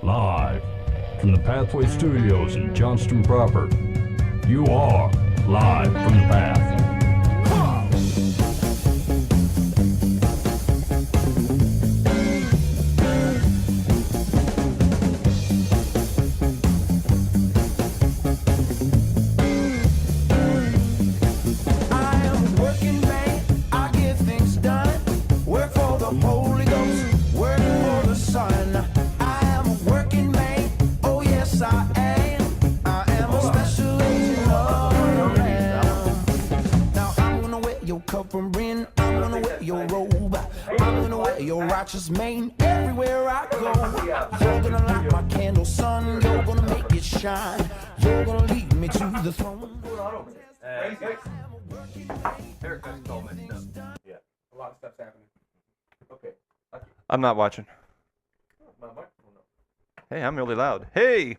Live from the Pathway Studios in Johnston proper. You are live from the Path. Covering, I'm gonna wear your robe. I'm gonna wear your righteous mane everywhere I go. You're gonna light my candle, son. You're gonna make it shine. You're gonna lead me to the throne. Yeah, a lot of stuff's happening. Okay. I'm not watching. Hey, I'm really loud. Hey!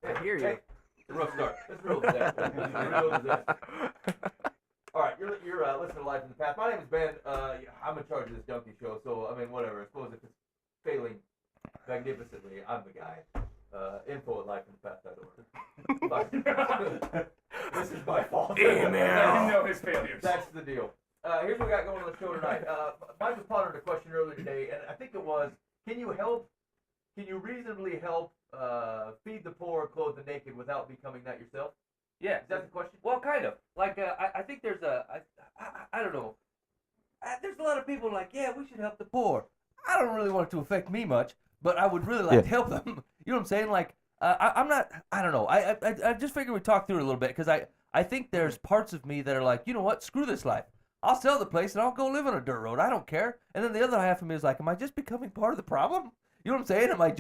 I hear you. It's a rough start. It's a real disaster. It's a real disaster. All right, you're listening to Live from the Path. My name is Ben. I'm in charge of this donkey show, so, I mean, whatever. I suppose if it's failing magnificently, I'm the guy. Info at livefromthepath.org. This is my fault. Email. Let him know his failures. That's the deal. Here's what we got going on the show tonight. Mike was pondered a question earlier today, and I think it was, can you reasonably help feed the poor or clothe the naked without becoming that yourself? Yeah. Is that the question? Well, kind of. Like, I think there's I don't know. There's a lot of people like, yeah, we should help the poor. I don't really want it to affect me much, but I would really like to help them. You know what I'm saying? Like, I'm not, I don't know. I just figured we'd talk through it a little bit because I think there's parts of me that are like, you know what, screw this life. I'll sell the place and I'll go live on a dirt road. I don't care. And then the other half of me is like, am I just becoming part of the problem? You know what I'm saying? Am I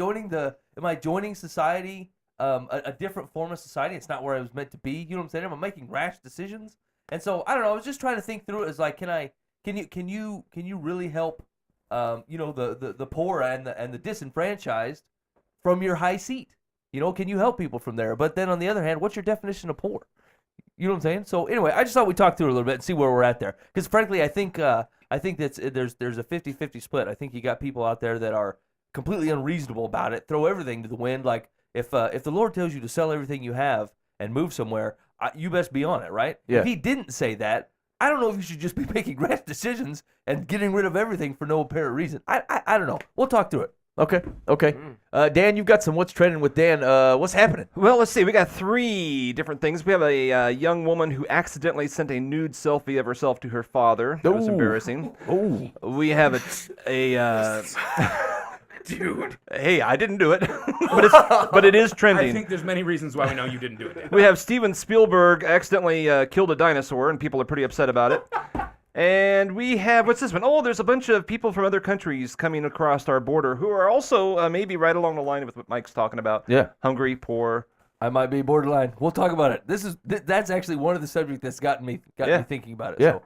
joining society? A different form of society. It's not where I was meant to be. You know what I'm saying? I'm making rash decisions, and so I don't know. I was just trying to think through it. As like, can you really help, the poor and the disenfranchised from your high seat? You know, can you help people from there? But then on the other hand, what's your definition of poor? You know what I'm saying? So anyway, I just thought we'd talk through it a little bit and see where we're at there. Because frankly, I think that's there's a 50-50 split. I think you got people out there that are completely unreasonable about it, throw everything to the wind, like. If the Lord tells you to sell everything you have and move somewhere, you best be on it, right? Yeah. If he didn't say that, I don't know if you should just be making rash decisions and getting rid of everything for no apparent reason. I don't know. We'll talk through it. Okay. Dan, you've got some What's Trending with Dan. What's happening? Well, let's see. We got 3 different things. We have a young woman who accidentally sent a nude selfie of herself to her father. That was embarrassing. Oh. We have a Dude. Hey, I didn't do it. but it is trending. I think there's many reasons why we know you didn't do it. We have Steven Spielberg accidentally killed a dinosaur, and people are pretty upset about it. And we have, what's this one? Oh, there's a bunch of people from other countries coming across our border who are also maybe right along the line with what Mike's talking about. Yeah. Hungry, poor. I might be borderline. We'll talk about it. That's actually one of the subjects that's got me thinking about it. Yeah. So.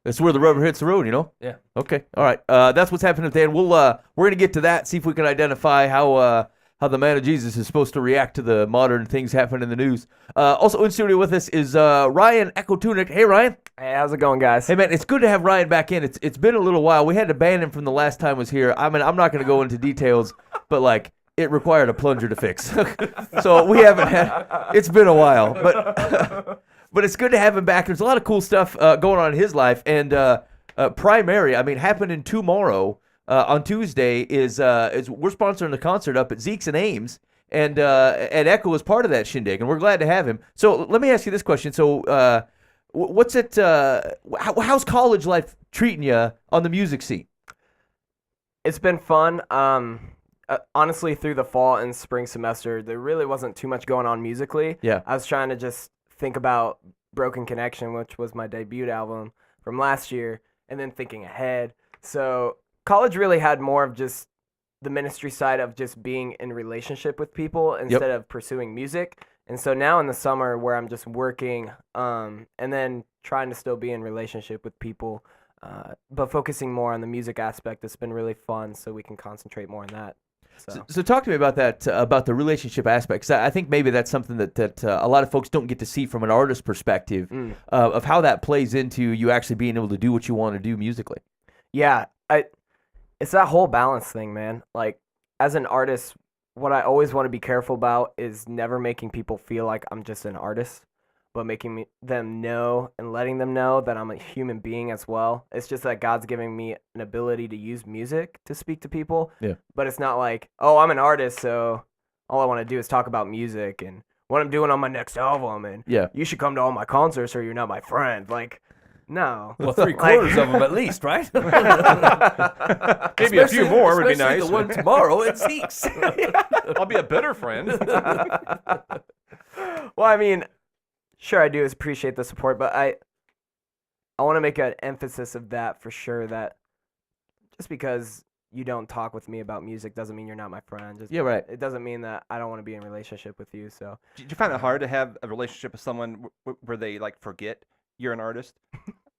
It's where the rubber hits the road, you know? Yeah. Okay. All right. That's what's happening, Dan. We're gonna get to that. See if we can identify how the man of Jesus is supposed to react to the modern things happening in the news. Also in studio with us is Ryan Ekotunic. Hey, Ryan. Hey, how's it going, guys? Hey, man. It's good to have Ryan back in. It's been a little while. We had to ban him from the last time he was here. I mean, I'm not gonna go into details, but like it required a plunger to fix. So we haven't had. It's been a while, but. But it's good to have him back. There's a lot of cool stuff going on in his life. And Primary, I mean, happening tomorrow on Tuesday is we're sponsoring the concert up at Zeke's and Ames. And Echo is part of that shindig. And we're glad to have him. So let me ask you this question. So what's it? How's college life treating you on the music scene? It's been fun. Honestly, through the fall and spring semester, there really wasn't too much going on musically. Yeah. I was trying to just think about Broken Connection, which was my debut album from last year, and then thinking ahead. So college really had more of just the ministry side of just being in relationship with people instead of pursuing music. And so now in the summer where I'm just working and then trying to still be in relationship with people, but focusing more on the music aspect, it's been really fun so we can concentrate more on that. So talk to me about that, about the relationship aspect. 'Cause I think maybe that's something that a lot of folks don't get to see from an artist perspective of how that plays into you actually being able to do what you want to do musically. Yeah, it's that whole balance thing, man. Like, as an artist, what I always want to be careful about is never making people feel like I'm just an artist, but making them know and letting them know that I'm a human being as well. It's just that God's giving me an ability to use music to speak to people. Yeah. But it's not like, oh, I'm an artist, so all I want to do is talk about music and what I'm doing on my next album, and Yeah. you should come to all my concerts or you're not my friend. Like, no. Well, 3/4 of them at least, right? Maybe a few more would be Especially nice. the one tomorrow at Zeke's. I'll be a better friend. Well, I mean, sure, I do appreciate the support, but I want to make an emphasis of that for sure, that just because you don't talk with me about music doesn't mean you're not my friend. Just, Yeah, right. It doesn't mean that I don't want to be in a relationship with you. So Do you find it hard to have a relationship with someone where they like forget you're an artist?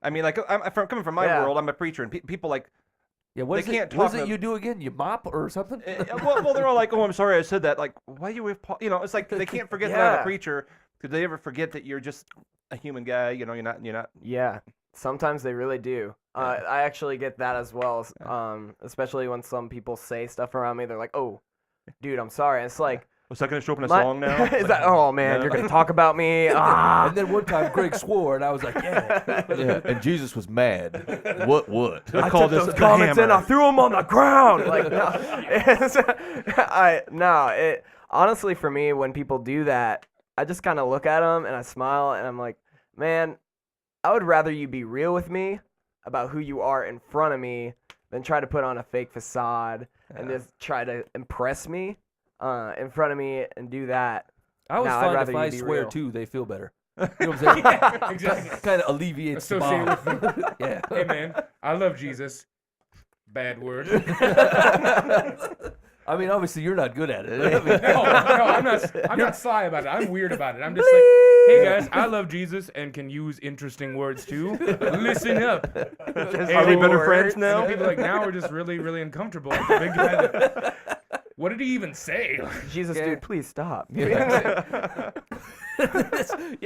I mean, like coming from my Yeah. world, I'm a preacher, and people like Yeah, what They can't What is talk it of- you do again? You mop or something? well, they're all like, "Oh, I'm sorry, I said that." Like, why you with Paul? You know, it's like they can't forget that I'm a Yeah. preacher. Could they ever forget that you're just a human guy? You know, you're not. yeah, sometimes they really do. I actually get that as well. Especially when some people say stuff around me, they're like, "Oh, dude, I'm sorry." And it's like, Was that going to show up in a my- song now? is that? Oh man, No. you're gonna talk about me? Ah. And then one time Greg swore, and I was like, yeah. Yeah. And Jesus was mad. What? I I call took this those the comments and hammer. I threw them on the ground. Like, no. It honestly, for me, when people do that, I just kind of look at them and I smile and I'm like, man, I would rather you be real with me about who you are in front of me than try to put on a fake facade and just try to impress me in front of me and do that. I always No, I'd find rather if I you be swear real. too, they feel better. You know what I'm saying? Exactly. Kind of alleviates the Associate bond. with me. Yeah. Hey man, I love Jesus. Bad word. I mean, obviously you're not good at it. I mean, No, I'm not sly about it. I'm weird about it. I'm just like, hey guys, I love Jesus and can use interesting words too. Listen up. Are we better friends And now? then people are like, now we're just really, really uncomfortable. Like the big guy that- what did he even say? Jesus, Yeah. dude, please stop. yeah,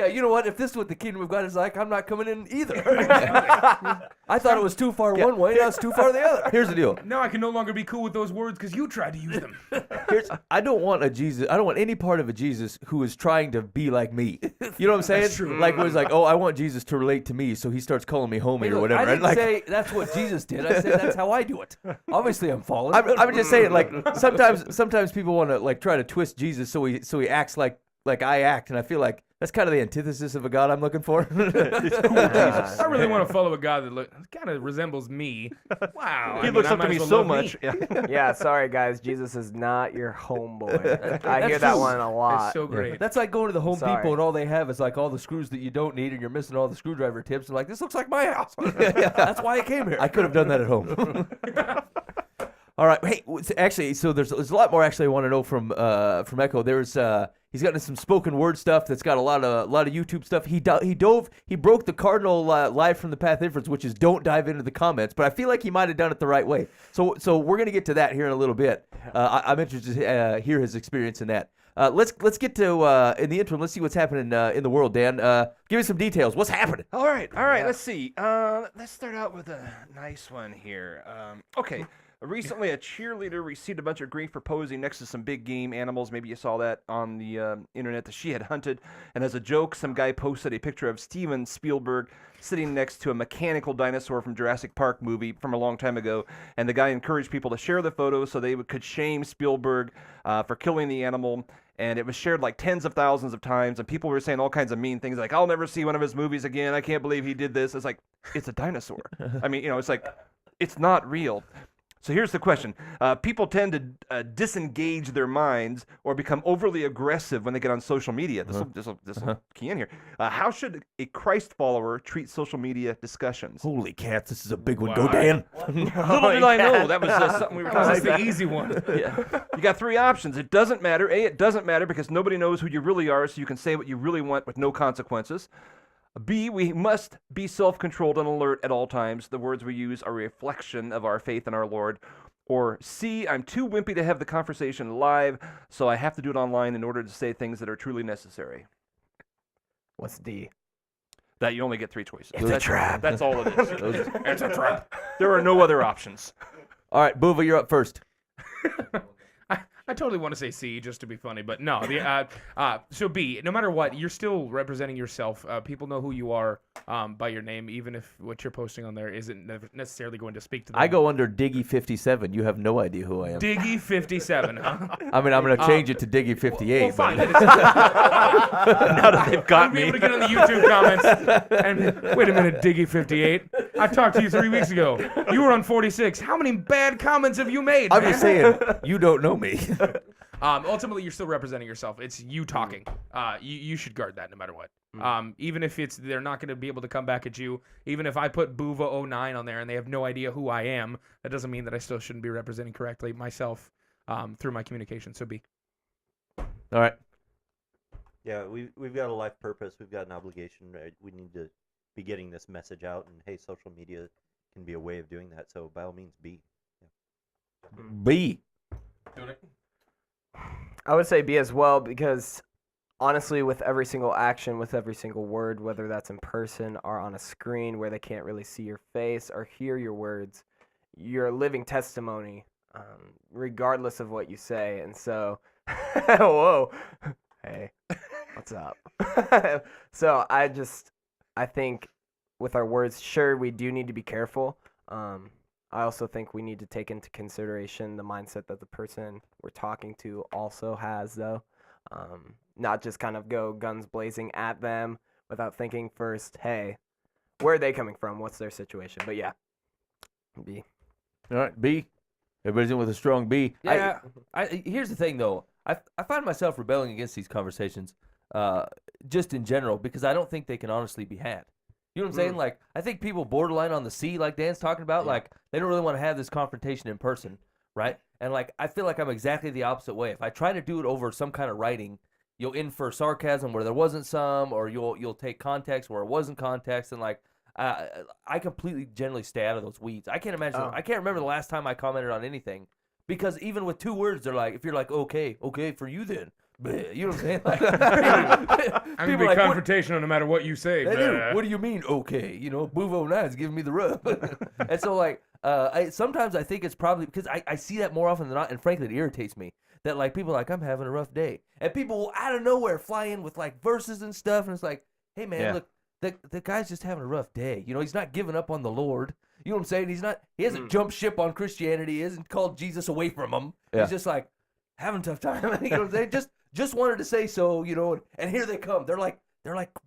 you know what? If this is what the kingdom of God is like, I'm not coming in either. I thought it was too far one way, now it's too far the other. Here's the deal. Now I can no longer be cool with those words because you tried to use them. I don't want a Jesus. I don't want any part of a Jesus who is trying to be like me. You know what I'm saying? That's true. Like, was like, oh, I want Jesus to relate to me, so he starts calling me homie Hey, or look, whatever. I didn't Like, say that's what Jesus did. I said that's how I do it. Obviously, I'm fallen. I'm just saying, like, sometimes people want to like try to twist Jesus so he acts like I act, and I feel like that's kind of the antithesis of a God I'm looking for. I really want to follow a guy that kind of resembles me. Wow. He looks up to me so much. Yeah. Yeah, sorry guys, Jesus is not your homeboy. I hear That's that true. one a lot. It's so great. That's like going to the Home Sorry. Depot and all they have is like all the screws that you don't need, and you're missing all the screwdriver tips. And like, this looks like my house. That's why I came here. I could have done that at home. All right. Hey, actually, so there's a lot more. Actually, I want to know from Echo. There's he's got some spoken word stuff that's got a lot of YouTube stuff. He broke the cardinal live from the path inference, which is don't dive into the comments. But I feel like he might have done it the right way. So we're gonna get to that here in a little bit. I'm interested to hear his experience in that. Let's get to in the interim. Let's see what's happening in the world. Dan, give me some details. What's happening? All right. Let's see. Let's start out with a nice one here. Okay. Recently, a cheerleader received a bunch of grief for posing next to some big game animals. Maybe you saw that on the internet that she had hunted. And as a joke, some guy posted a picture of Steven Spielberg sitting next to a mechanical dinosaur from Jurassic Park movie from a long time ago. And the guy encouraged people to share the photo so they could shame Spielberg for killing the animal. And it was shared like tens of thousands of times. And people were saying all kinds of mean things like, I'll never see one of his movies again. I can't believe he did this. It's like, it's a dinosaur. I mean, it's like, it's not real. So here's the question. People tend to disengage their minds or become overly aggressive when they get on social media. This will key in here. How should a Christ follower treat social media discussions? Holy cats, this is a big one. Wow. Go, Dan. Little did I know that was something we were That was talking about. the easy one. You got three options. It doesn't matter. A, it doesn't matter because nobody knows who you really are, so you can say what you really want with no consequences. B, we must be self-controlled and alert at all times. The words we use are a reflection of our faith in our Lord. Or C, I'm too wimpy to have the conversation live, so I have to do it online in order to say things that are truly necessary. What's D? That you only get three choices. It's a trap. That's all it is. It's a trap. There are no other options. All right, Boova, you're up first. I I totally want to say C just to be funny, but no. So B, no matter what, you're still representing yourself. People know who you are by your name, even if what you're posting on there isn't necessarily going to speak to them. I go under Diggy57. You have no idea who I am. Diggy57, huh? I mean, I'm going to change it to Diggy58. Well, fine. but- Now that they've got I'll be me. able to get on the YouTube comments and wait a minute, Diggy58. I talked to you 3 weeks ago. You were on 46. How many bad comments have you made? I'm man? just saying, you don't know me. Ultimately, you're still representing yourself. It's you talking. You should guard that no matter what. Even if they're not going to be able to come back at you. Even if I put Buva09 on there and they have no idea who I am, that doesn't mean that I still shouldn't be representing correctly myself through my communication. So B. All right. Yeah, we've got a life purpose. We've got an obligation. Right? We need to be getting this message out, and hey, social media can be a way of doing that. So by all means, B. B. I would say B as well, because honestly, with every single action, with every single word, whether that's in person or on a screen where they can't really see your face or hear your words, you're a living testimony, regardless of what you say. And so, whoa, hey, what's up? So I think with our words, sure, we do need to be careful. I also think we need to take into consideration the mindset that the person we're talking to also has, though. Not just kind of go guns blazing at them without thinking first, hey, where are they coming from? What's their situation? But yeah, B. All right, B. Everybody's in with a strong B. Yeah. Here's the thing, though. I find myself rebelling against these conversations just in general because I don't think they can honestly be had. You know what I'm saying? Like, I think people borderline on the C, like Dan's talking about, like, they don't really want to have this confrontation in person, right? And, like, I feel like I'm exactly the opposite way. If I try to do it over some kind of writing, you'll infer sarcasm where there wasn't some, or you'll take context where it wasn't context, and, like, I completely generally stay out of those weeds. I can't imagine. I can't remember the last time I commented on anything, because even with 2 words, they're like, if you're like, okay, for you then. You know what I'm saying? Like, I'm gonna be like, confrontational no matter what you say. what do you mean, okay? You know, Buvo9 is giving me the rub. And so, like, sometimes I think it's probably because I see that more often than not, and frankly, it irritates me that, like, people are like, I'm having a rough day. And people will out of nowhere fly in with, like, verses and stuff, and it's like, hey, man, look, the guy's just having a rough day. You know, he's not giving up on the Lord. You know what I'm saying? He hasn't jumped ship on Christianity. He hasn't called Jesus away from him. Yeah. He's just, like, having a tough time. You know what I'm saying? Just wanted to say so, you know, and here they come. They're like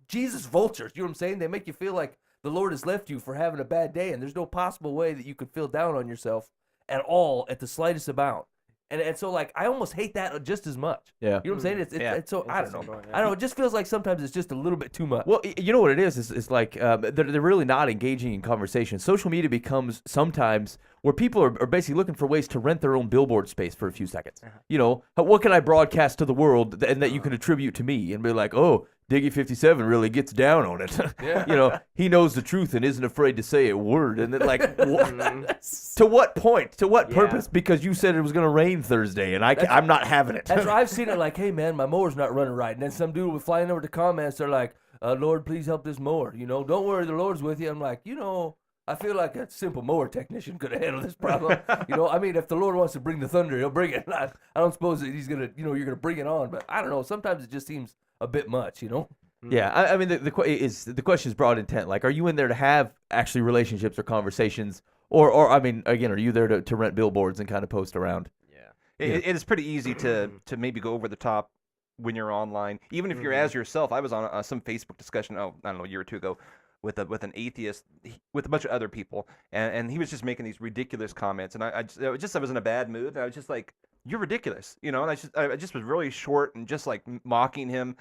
Jesus vultures. You know what I'm saying? They make you feel like the Lord has left you for having a bad day, and there's no possible way that you could feel down on yourself at all at the slightest amount. And so, like, I almost hate that just as much. Yeah. You know what I'm saying? It's so, I don't know. Interesting. I don't know. It just feels like sometimes it's just a little bit too much. Well, you know what it is like they're really not engaging in conversation. Social media becomes sometimes where people are basically looking for ways to rent their own billboard space for a few seconds. You know, what can I broadcast to the world and that you can attribute to me and be like, oh, Diggy57 really gets down on it. You know, he knows the truth and isn't afraid to say a word. And then, like, to what point? To what purpose? Because you said it was going to rain Thursday, and I'm not having it. That's where I've seen it like, hey, man, my mower's not running right. And then some dude was flying over to comments. They're like, Lord, please help this mower. You know, don't worry, the Lord's with you. I'm like, you know, I feel like a simple mower technician could have handled this problem. You know, I mean, if the Lord wants to bring the thunder, he'll bring it. I don't suppose that he's going to, you know, you're going to bring it on. But I don't know. Sometimes it just seems a bit much, you know? Yeah, I mean, the question is broad intent. Like, are you in there to have actually relationships or conversations, or I mean, again, are you there to rent billboards and kind of post around? It is pretty easy to maybe go over the top when you're online, even if you're as yourself. I was on some Facebook discussion, I don't know, a year or two ago, with an atheist, with a bunch of other people, and he was just making these ridiculous comments, and I was in a bad mood, and I was just like, you're ridiculous, you know, and I just was really short and just like mocking him,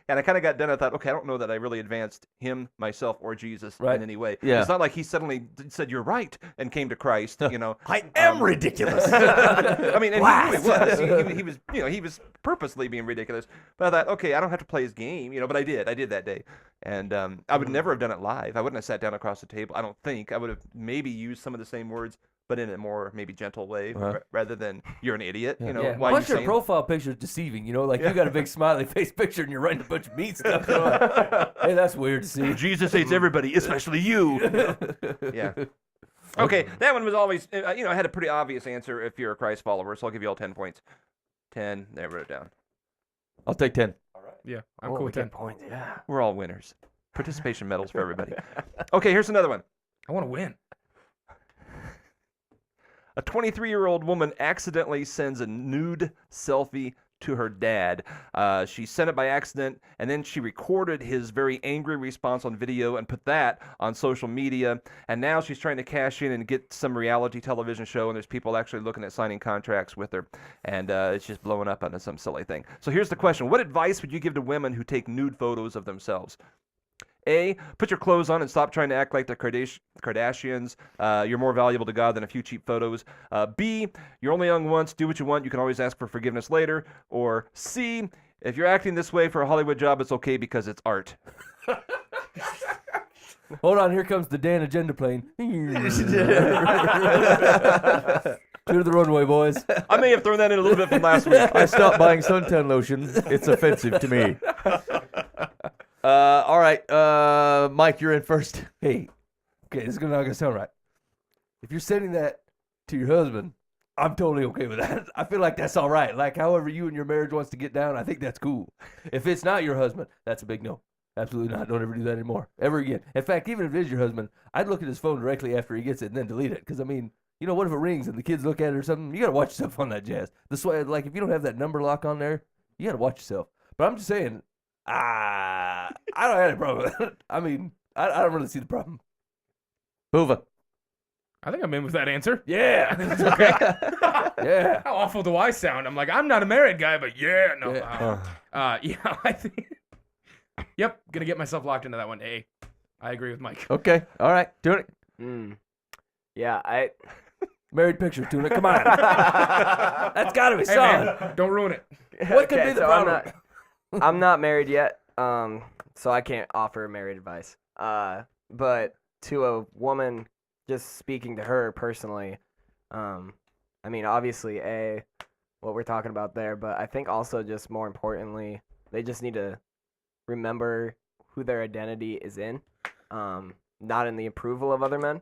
and I kind of got done. I thought, okay, I don't know that I really advanced him, myself, or Jesus in any way. Yeah. It's not like he suddenly said you're right and came to Christ, you know. I am ridiculous. I mean, and he really was. He was, you know, he was purposely being ridiculous. But I thought, okay, I don't have to play his game, you know. But I did that day, and I would never have done it live. I wouldn't have sat down across the table. I don't think I would have maybe used some of the same words, but in a more maybe gentle way, rather than you're an idiot, you know. Why Plus, you your profile picture is deceiving. You know, like you got a big smiley face picture and you're writing a bunch of meat stuff. You know, like, hey, that's weird to see. Jesus hates everybody, especially you. Yeah. Okay, that one was always, you know, I had a pretty obvious answer if you're a Christ follower, so I'll give you all 10 points. 10. There, I wrote it down. I'll take 10. Yeah, I'm Oh, cool we with get 10. points. Yeah. We're all winners. Participation medals for everybody. Okay, here's another one. I want to win. A 23-year-old woman accidentally sends a nude selfie to her dad. She sent it by accident, and then she recorded his very angry response on video and put that on social media. And now she's trying to cash in and get some reality television show, and there's people actually looking at signing contracts with her. And it's just blowing up onto some silly thing. So here's the question. What advice would you give to women who take nude photos of themselves? A, put your clothes on and stop trying to act like the Kardashians. You're more valuable to God than a few cheap photos. B, you're only young once. Do what you want. You can always ask for forgiveness later. Or C, if you're acting this way for a Hollywood job, it's okay because it's art. Hold on, here comes the Dan agenda plane. Clear the runway, boys. I may have thrown that in a little bit from last week. I stopped buying suntan lotion. It's offensive to me. All right, Mike, you're in first. Hey, okay, this is not gonna sound right. If you're sending that to your husband, I'm totally okay with that. I feel like that's all right. Like, however you and your marriage wants to get down, I think that's cool. If it's not your husband, that's a big no. Absolutely not. Don't ever do that anymore. Ever again. In fact, even if it is your husband, I'd look at his phone directly after he gets it and then delete it. Because, I mean, you know, what if it rings and the kids look at it or something? You got to watch yourself on that jazz. Like, if you don't have that number lock on there, you got to watch yourself. But I'm just saying, I don't have any problem with it. I mean, I don't really see the problem. Boova. I think I'm in with that answer. Yeah. I think it's okay. Yeah. How awful do I sound? I'm like, I'm not a married guy, but yeah, no. Yeah. Yeah, I think. Yep, gonna get myself locked into that one. A. I agree with Mike. Okay, all right, doing it. Yeah, Married picture, Tuna. Come on. That's got to be Hey, solid. man, don't ruin it. What could be the problem? I'm not married yet, so I can't offer married advice. But to a woman, just speaking to her personally, I mean, obviously, what we're talking about there, but I think also just more importantly, they just need to remember who their identity is in, not in the approval of other men.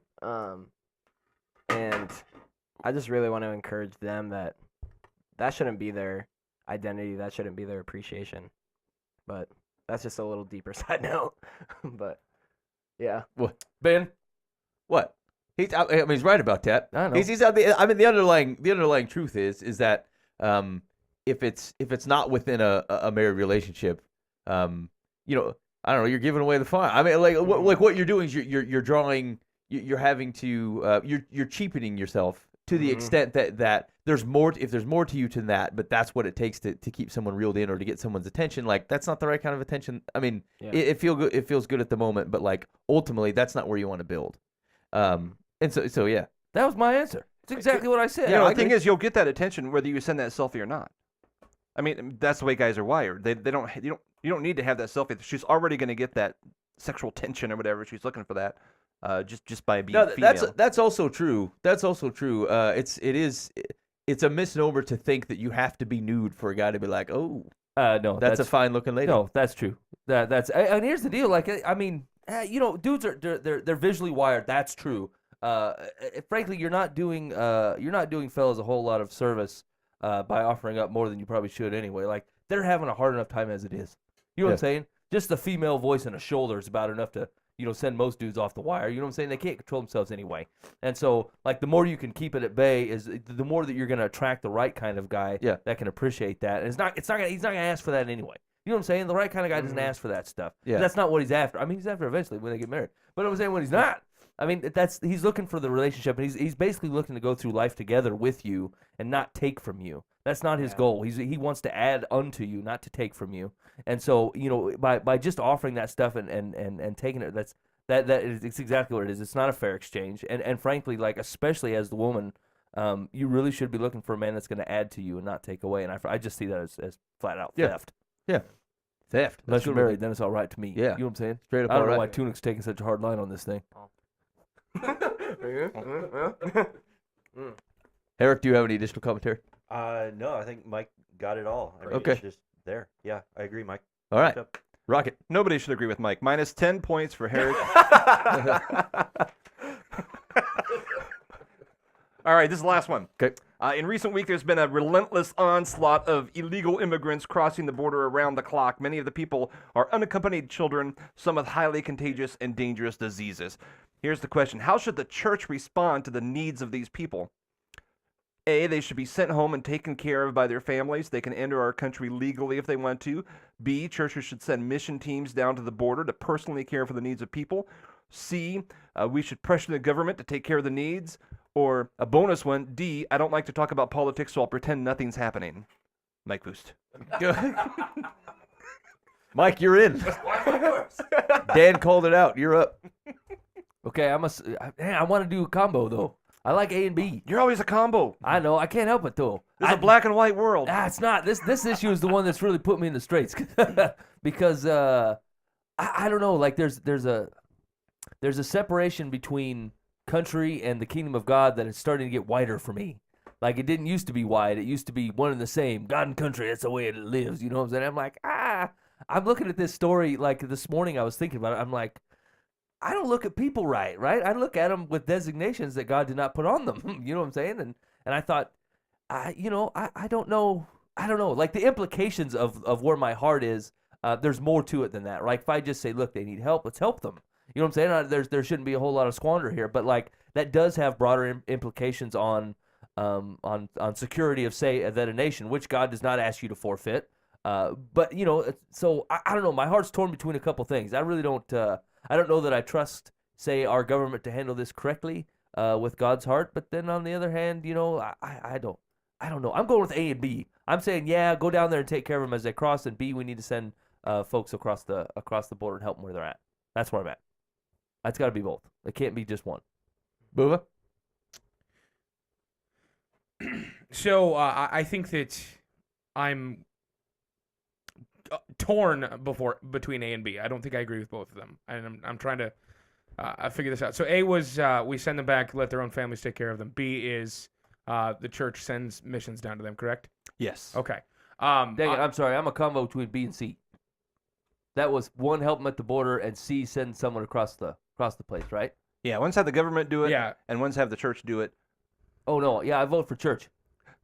And I just really want to encourage them that shouldn't be their identity, that shouldn't be their appreciation. But that's just a little deeper side note. But yeah. What? Ben? What? I mean, he's right about that. I know. The underlying truth is that if it's not within a married relationship, you know, I don't know, you're giving away the fun. I mean, like what you're doing is you're drawing, you're having to you're cheapening yourself to the extent that there's more. If there's more to you than that, but that's what it takes to keep someone reeled in or to get someone's attention. Like, that's not the right kind of attention. I mean, it feels good at the moment, but like ultimately, that's not where you want to build. And so yeah, That was my answer. It's exactly what I said. You know, the thing is, you'll get that attention whether you send that selfie or not. I mean, that's the way guys are wired. You don't need to have that selfie. She's already going to get that sexual tension or whatever. She's looking for that just by being female. That's also true. That's also true. It's a misnomer to think that you have to be nude for a guy to be like, oh, no, that's a fine looking lady. No, that's true. That's and here's the deal. Like, I mean, you know, dudes are they're visually wired. That's true. Frankly, you're not doing fellas a whole lot of service by offering up more than you probably should anyway. Like, they're having a hard enough time as it is. You know what I'm saying? Just the female voice and a shoulder is about enough to, you know, send most dudes off the wire. You know what I'm saying? They can't control themselves anyway. And so, like, the more you can keep it at bay is the more that you're going to attract the right kind of guy that can appreciate that. And he's not going to ask for that anyway. You know what I'm saying? The right kind of guy doesn't ask for that stuff. Yeah. That's not what he's after. I mean, he's after eventually when they get married. But I'm saying when he's not. I mean, he's looking for the relationship, and he's basically looking to go through life together with you and not take from you. That's not his goal. He wants to add unto you, not to take from you. And so, you know, by just offering that stuff and taking it, it's exactly what it is. It's not a fair exchange. And frankly, like, especially as the woman, you really should be looking for a man that's going to add to you and not take away. And I just see that as flat out theft. Yeah. Theft. Unless you're married, then it's all right to me. Yeah. You know what I'm saying? Straight up I don't all know right. why Tunic's taking such a hard line on this thing. Eric, do you have any additional commentary? No, I think Mike got it all. I mean, Okay. It's just there. Yeah, I agree, Mike. All right. Yep. Rocket. Nobody should agree with Mike. Minus 10 points for Herrick. All right, this is the last one. Okay. In recent weeks, there's been a relentless onslaught of illegal immigrants crossing the border around the clock. Many of the people are unaccompanied children, some with highly contagious and dangerous diseases. Here's the question. How should the church respond to the needs of these people? A, they should be sent home and taken care of by their families. They can enter our country legally if they want to. B, churches should send mission teams down to the border to personally care for the needs of people. C, we should pressure the government to take care of the needs. Or a bonus one, D, I don't like to talk about politics, so I'll pretend nothing's happening. Mike Boost. Mike, you're in. Dan called it out. You're up. Okay, I want to do a combo though. I like A and B. You're always a combo. I know. I can't help it though. It's a black and white world. It's not. This issue is the one that's really put me in the straits because I don't know. Like there's a separation between country and the kingdom of God that is starting to get wider for me. Like it didn't used to be wide. It used to be one and the same. God and country, that's the way it lives. You know what I'm saying? I'm like, I'm looking at this story like this morning I was thinking about it. I'm like, I don't look at people right? I look at them with designations that God did not put on them. You know what I'm saying? And I thought, I don't know. I don't know. Like the implications of where my heart is, there's more to it than that. Right? If I just say, look, they need help, let's help them. You know what I'm saying? There shouldn't be a whole lot of squander here, but like that does have broader implications on security of a nation, which God does not ask you to forfeit. But you know, so I don't know. My heart's torn between a couple things. I really don't. I don't know that I trust, say, our government to handle this correctly with God's heart. But then on the other hand, you know, I don't know. I'm going with A and B. I'm saying, yeah, go down there and take care of them as they cross, and B, we need to send folks across the border and help them where they're at. That's where I'm at. It's got to be both. It can't be just one. Booba? So I think that I'm torn between A and B. I don't think I agree with both of them, and I'm trying to figure this out. So A was we send them back, let their own families take care of them. B is the church sends missions down to them. Correct? Yes. Okay. Dang it, I'm sorry. I'm a combo between B and C. That was one, help them at the border, and C, send someone across the place, right? Yeah, one's have the government do it, Yeah. and one's have the church do it. Oh no, yeah, I vote for church.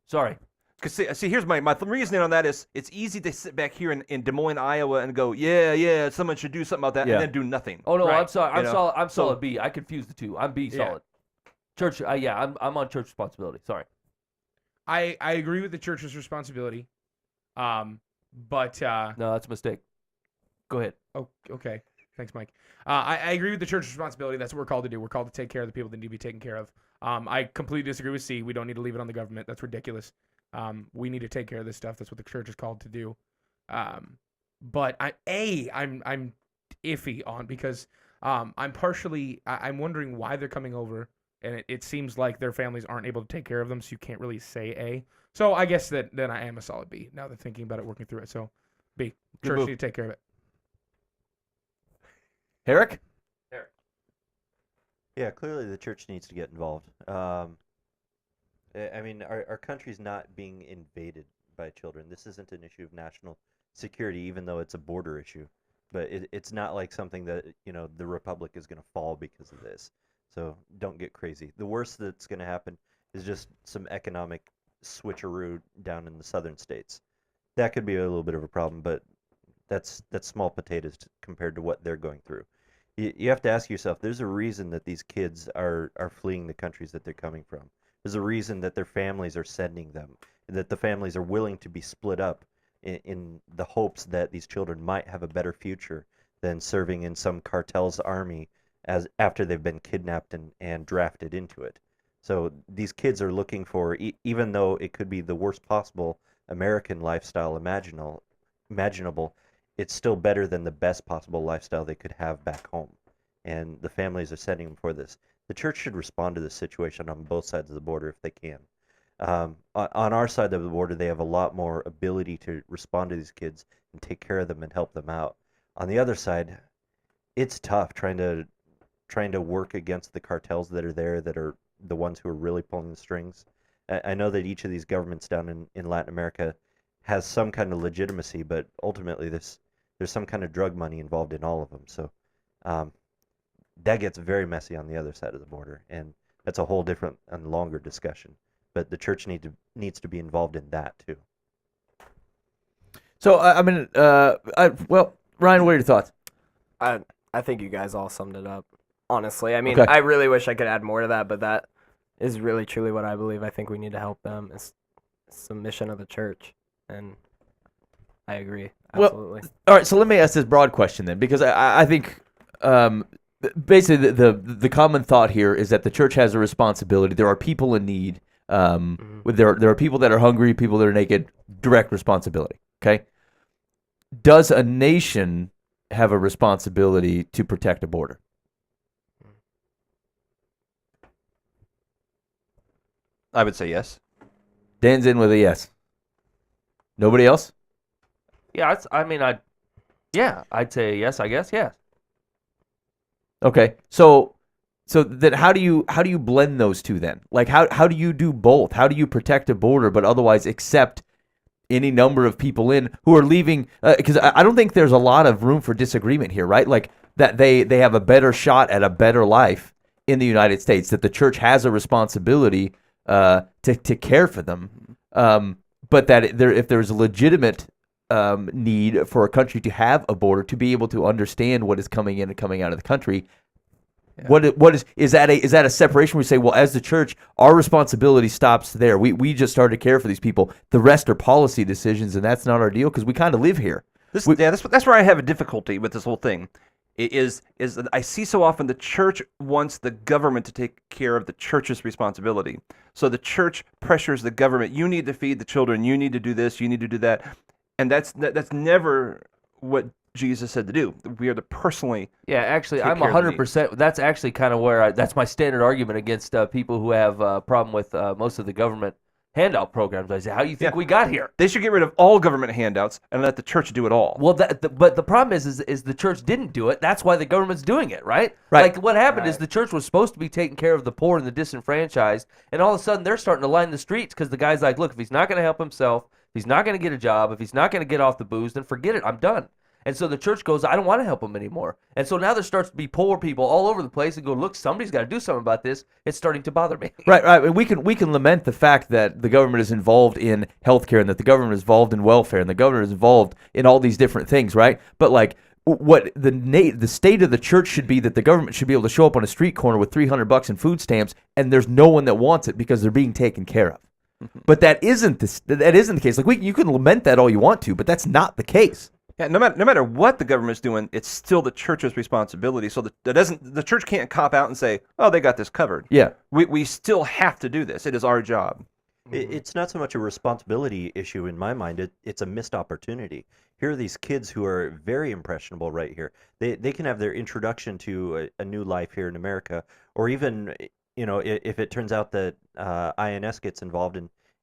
Sorry. Because see, here's my reasoning on that is it's easy to sit back here in Des Moines, Iowa, and go, yeah, someone should do something about that, Yeah. and then do nothing. Oh no, Right. I'm sorry. I'm You know, solid. I'm so- solid B. I confused the two. I'm B Yeah. solid. Church. Yeah, I'm on church responsibility. Sorry. I agree with the church's responsibility, but No, that's a mistake. Go ahead. oh, okay. Thanks, Mike. I agree with the church's responsibility. That's what we're called to do. We're called to take care of the people that need to be taken care of. I completely disagree with C. We don't need to leave it on the government. That's ridiculous. We need to take care of this stuff. That's what the church is called to do. But I'm iffy on because I'm wondering why they're coming over, and it seems like their families aren't able to take care of them, so you can't really say A. So I guess then I am a solid B now that thinking about it, working through it. So B, Good church move. need to take care of it. Herrick? Yeah, clearly the church needs to get involved. I mean, our country's not being invaded by children. This isn't an issue of national security, even though it's a border issue. But it's not like something that, the republic is going to fall because of this. So don't get crazy. The worst that's going to happen is just some economic switcheroo down in the southern states. That could be a little bit of a problem, but that's small potatoes compared to what they're going through. You have to ask yourself, there's a reason that these kids are fleeing the countries that they're coming from. There's a reason that their families are sending them, that the families are willing to be split up in the hopes that these children might have a better future than serving in some cartel's army after they've been kidnapped and drafted into it. So these kids are looking for, even though it could be the worst possible American lifestyle imaginable, it's still better than the best possible lifestyle they could have back home. And the families are sending them for this. The church should respond to this situation on both sides of the border if they can. On our side of the border, they have a lot more ability to respond to these kids and take care of them and help them out. On the other side, it's tough trying to work against the cartels that are there, that are the ones who are really pulling the strings. I know that each of these governments down in Latin America has some kind of legitimacy, but ultimately there's some kind of drug money involved in all of them. So that gets very messy on the other side of the border, and that's a whole different and longer discussion. but the church needs to be involved in that too. So well, Ryan, what are your thoughts? I think you guys all summed it up. Honestly, I mean, Okay. I really wish I could add more to that, but that is really truly what I believe. I think we need to help them. It's the mission of the church, and I agree Well, absolutely. All right, so let me ask this broad question then, because I think basically the common thought here is that the church has a responsibility. There are people in need. There are people that are hungry, people that are naked. Direct responsibility. Okay. Does a nation have a responsibility to protect a border? I would say yes. Dan's in with a yes. Nobody else? Yeah, I'd say yes. I guess yes. Okay. So then how do you blend those two then? Like how do you do both? How do you protect a border but otherwise accept any number of people in who are leaving? Because I don't think there's a lot of room for disagreement here, right? Like that they have a better shot at a better life in the United States, that the church has a responsibility to care for them, but that if there's a legitimate need for a country to have a border, to be able to understand what is coming in and coming out of the country. Yeah. What is that a separation where we say, well, as the church, our responsibility stops there. We just started to care for these people. The rest are policy decisions, and that's not our deal because we kind of live here. That's where I have a difficulty with this whole thing. Is that I see so often the church wants the government to take care of the church's responsibility. So the church pressures the government. You need to feed the children. You need to do this. You need to do that. And that's never what Jesus said to do. We are to personally. Yeah, actually, take I'm care of the 100%. That's actually kind of where that's my standard argument against people who have a problem with most of the government handout programs. I say, how do you think we got here? They should get rid of all government handouts and let the church do it all. Well, but the problem is the church didn't do it. That's why the government's doing it, right? Right. Like what happened is the church was supposed to be taking care of the poor and the disenfranchised, and all of a sudden they're starting to line the streets because the guy's like, look, if he's not going to help himself, if he's not going to get a job, if he's not going to get off the booze, then forget it. I'm done. And so the church goes, I don't want to help him anymore. And so now there starts to be poor people all over the place and go, look, somebody's got to do something about this. It's starting to bother me. Right. And we can lament the fact that the government is involved in healthcare and that the government is involved in welfare and the government is involved in all these different things, right? But like what the state of the church should be, that the government should be able to show up on a street corner with $300 in food stamps and there's no one that wants it because they're being taken care of. But that isn't the case. Like you can lament that all you want to, but that's not the case. Yeah, no matter what the government's doing, it's still the church's responsibility. So the church can't cop out and say, "Oh, they got this covered." Yeah, we still have to do this. It is our job. It's not so much a responsibility issue in my mind. It's a missed opportunity. Here are these kids who are very impressionable right here. They can have their introduction to a new life here in America, or even if it turns out that INS gets involved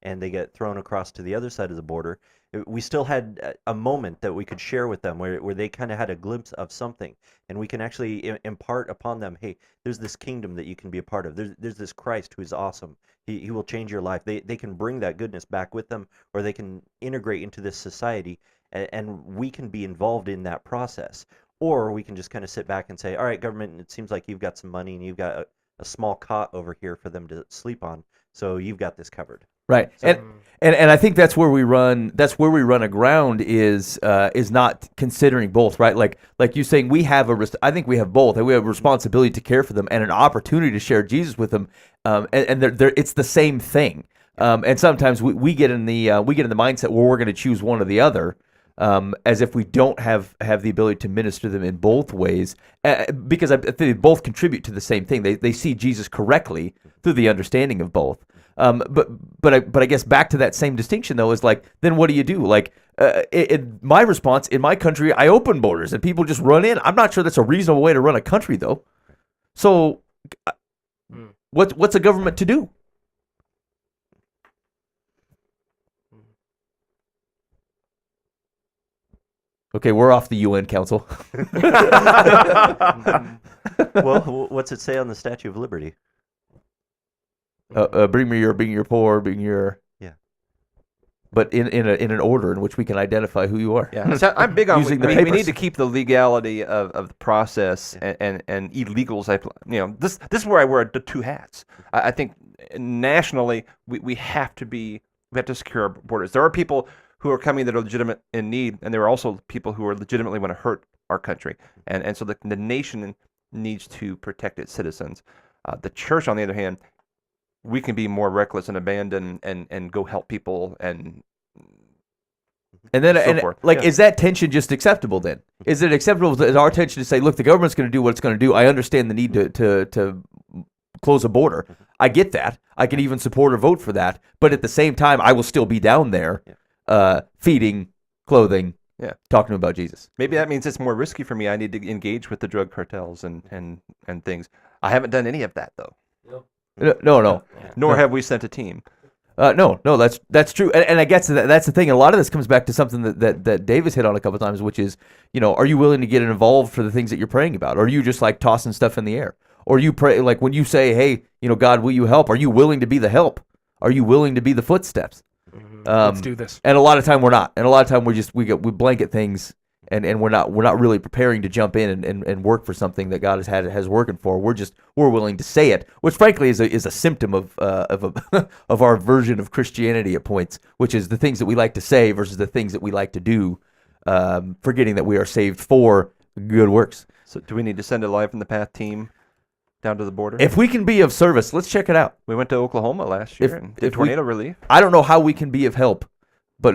and they get thrown across to the other side of the border, we still had a moment that we could share with them where they kind of had a glimpse of something, and we can actually impart upon them, hey, there's this kingdom that you can be a part of. There's this Christ who is awesome. He will change your life. They can bring that goodness back with them, or they can integrate into this society, and we can be involved in that process. Or we can just kind of sit back and say, all right, government, it seems like you've got some money and you've got a small cot over here for them to sleep on, so you've got this covered. Right. So, and I think that's where we run aground is not considering both, right? Like you saying I think we have both. We have a responsibility to care for them and an opportunity to share Jesus with them. And it's the same thing. And sometimes we get in the mindset where we're going to choose one or the other. As if we don't have the ability to minister them in both ways, because I think they both contribute to the same thing. They see Jesus correctly through the understanding of both. But I guess back to that same distinction though is like, then what do you do? Like my response in my country, I open borders and people just run in. I'm not sure that's a reasonable way to run a country though. So what's a government to do? Okay, we're off the UN Council. well, what's it say on the Statue of Liberty? Bring your poor, bring your... Yeah. but in an order in which we can identify who you are. Yeah, so I'm big on Using the we papers. need to keep the legality of the process and illegals. This is where I wear the two hats. I think nationally we have to secure our borders. There are people who are coming that are legitimate in need, and there are also people who are legitimately want to hurt our country, and so the nation needs to protect its citizens. The church, on the other hand, we can be more reckless and abandon and go help people and then so forth. is that tension just acceptable then? Is it acceptable? Is our tension to say, look, the government's going to do what it's going to do. I understand the need to close a border. I get that. I can even support or vote for that. But at the same time, I will still be down there, feeding, clothing, talking about Jesus. Maybe that means it's more risky for me. I need to engage with the drug cartels and things. I haven't done any of that though. No. Nor have we sent a team. No, that's true, and I guess that's the thing. A lot of this comes back to something that Davis hit on a couple of times, which is, are you willing to get involved for the things that you're praying about, or are you just like tossing stuff in the air, or you pray like when you say, hey, God, will you help? Are you willing to be the help? Are you willing to be the footsteps? Let's do this. And a lot of time we're not, and a lot of time we blanket things. And we're not really preparing to jump in and work for something that God has working for. We're willing to say it, which frankly is a symptom of our version of Christianity at points, which is the things that we like to say versus the things that we like to do, forgetting that we are saved for good works. So do we need to send a Life in the Path team down to the border? If we can be of service, let's check it out. We went to Oklahoma last year and did tornado relief. I don't know how we can be of help. But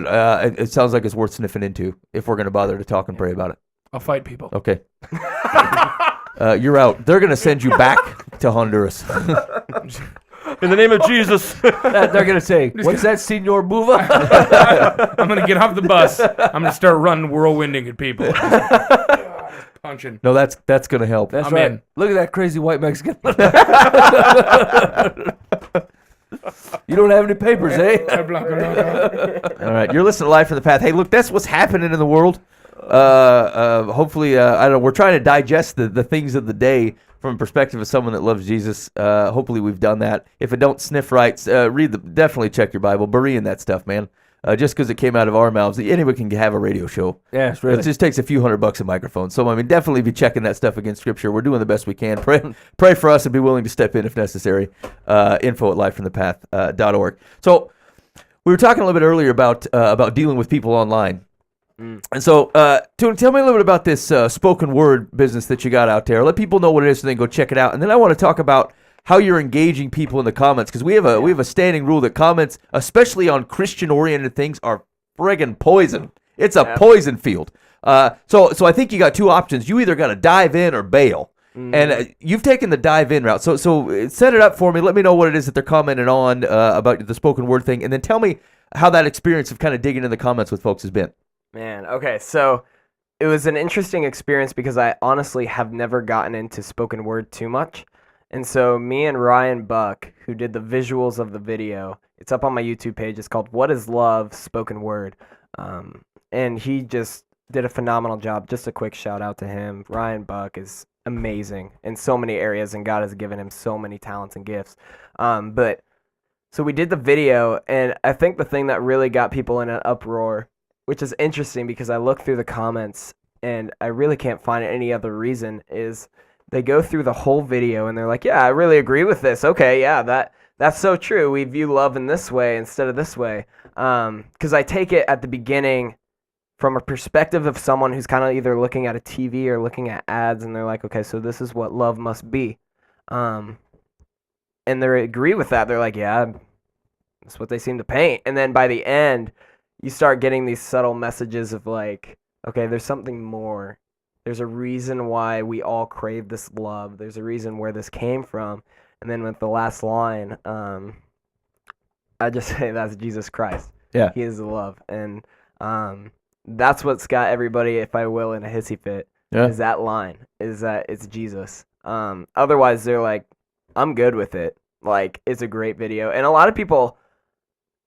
it sounds like it's worth sniffing into if we're going to bother to talk and pray about it. I'll fight people. Okay. You're out. They're going to send you back to Honduras. In the name of Jesus. They're going to say, what's that, Senor Buva? I'm going to get off the bus. I'm going to start running whirlwinding at people. Punching. No, that's going to help. That's I'm right. in. Look at that crazy white Mexican. You don't have any papers, eh? All right, you're listening to Life in the Path. Hey, look, that's what's happening in the world. Hopefully, I don't know. We're trying to digest the things of the day from a perspective of someone that loves Jesus. Hopefully, we've done that. If it don't sniff right, definitely check your Bible. Berean that stuff, man. Just because it came out of our mouths, anyone can have a radio show. Yeah, it's really. It just takes a few $100 a microphone. So, I mean, definitely be checking that stuff against Scripture. We're doing the best we can. Pray for us and be willing to step in if necessary. Info at lifefromthepath.org. So, we were talking a little bit earlier about dealing with people online. And so, Tony, tell me a little bit about this spoken word business that you got out there. Let people know what it is so they can go check it out. And then I want to talk about how you're engaging people in the comments, because we have a standing rule that comments, especially on Christian-oriented things, are friggin' poison. It's a poison field. So I think you got two options. You either got to dive in or bail. And you've taken the dive in route. So set it up for me. Let me know what it is that they're commenting on about the spoken word thing, and then tell me how that experience of kind of digging in the comments with folks has been. Man, okay, so it was an interesting experience because I honestly have never gotten into spoken word too much. And so me and Ryan Buck, who did the visuals of the video, it's up on my YouTube page. It's called What is Love? Spoken Word. And he just did a phenomenal job. Just a quick shout out to him. Ryan Buck is amazing in so many areas, and God has given him so many talents and gifts. But so we did the video, and I think the thing that really got people in an uproar, which is interesting because I look through the comments and I really can't find any other reason, is they go through the whole video and they're like, yeah, I really agree with this. Okay, yeah, that's so true. We view love in this way instead of this way. Because I take it at the beginning from a perspective of someone who's kind of either looking at a TV or looking at ads, and they're like, okay, so this is what love must be. And they agree with that. They're like, yeah, that's what they seem to paint. And then by the end, you start getting these subtle messages of like, okay, there's something more. There's a reason why we all crave this love. There's a reason where this came from. And then with the last line, I just say that's Jesus Christ. Yeah. He is the love. And that's what's got everybody, if I will, in a hissy fit, is that line, is that it's Jesus. Otherwise, they're like, I'm good with it. Like, it's a great video. And a lot of people,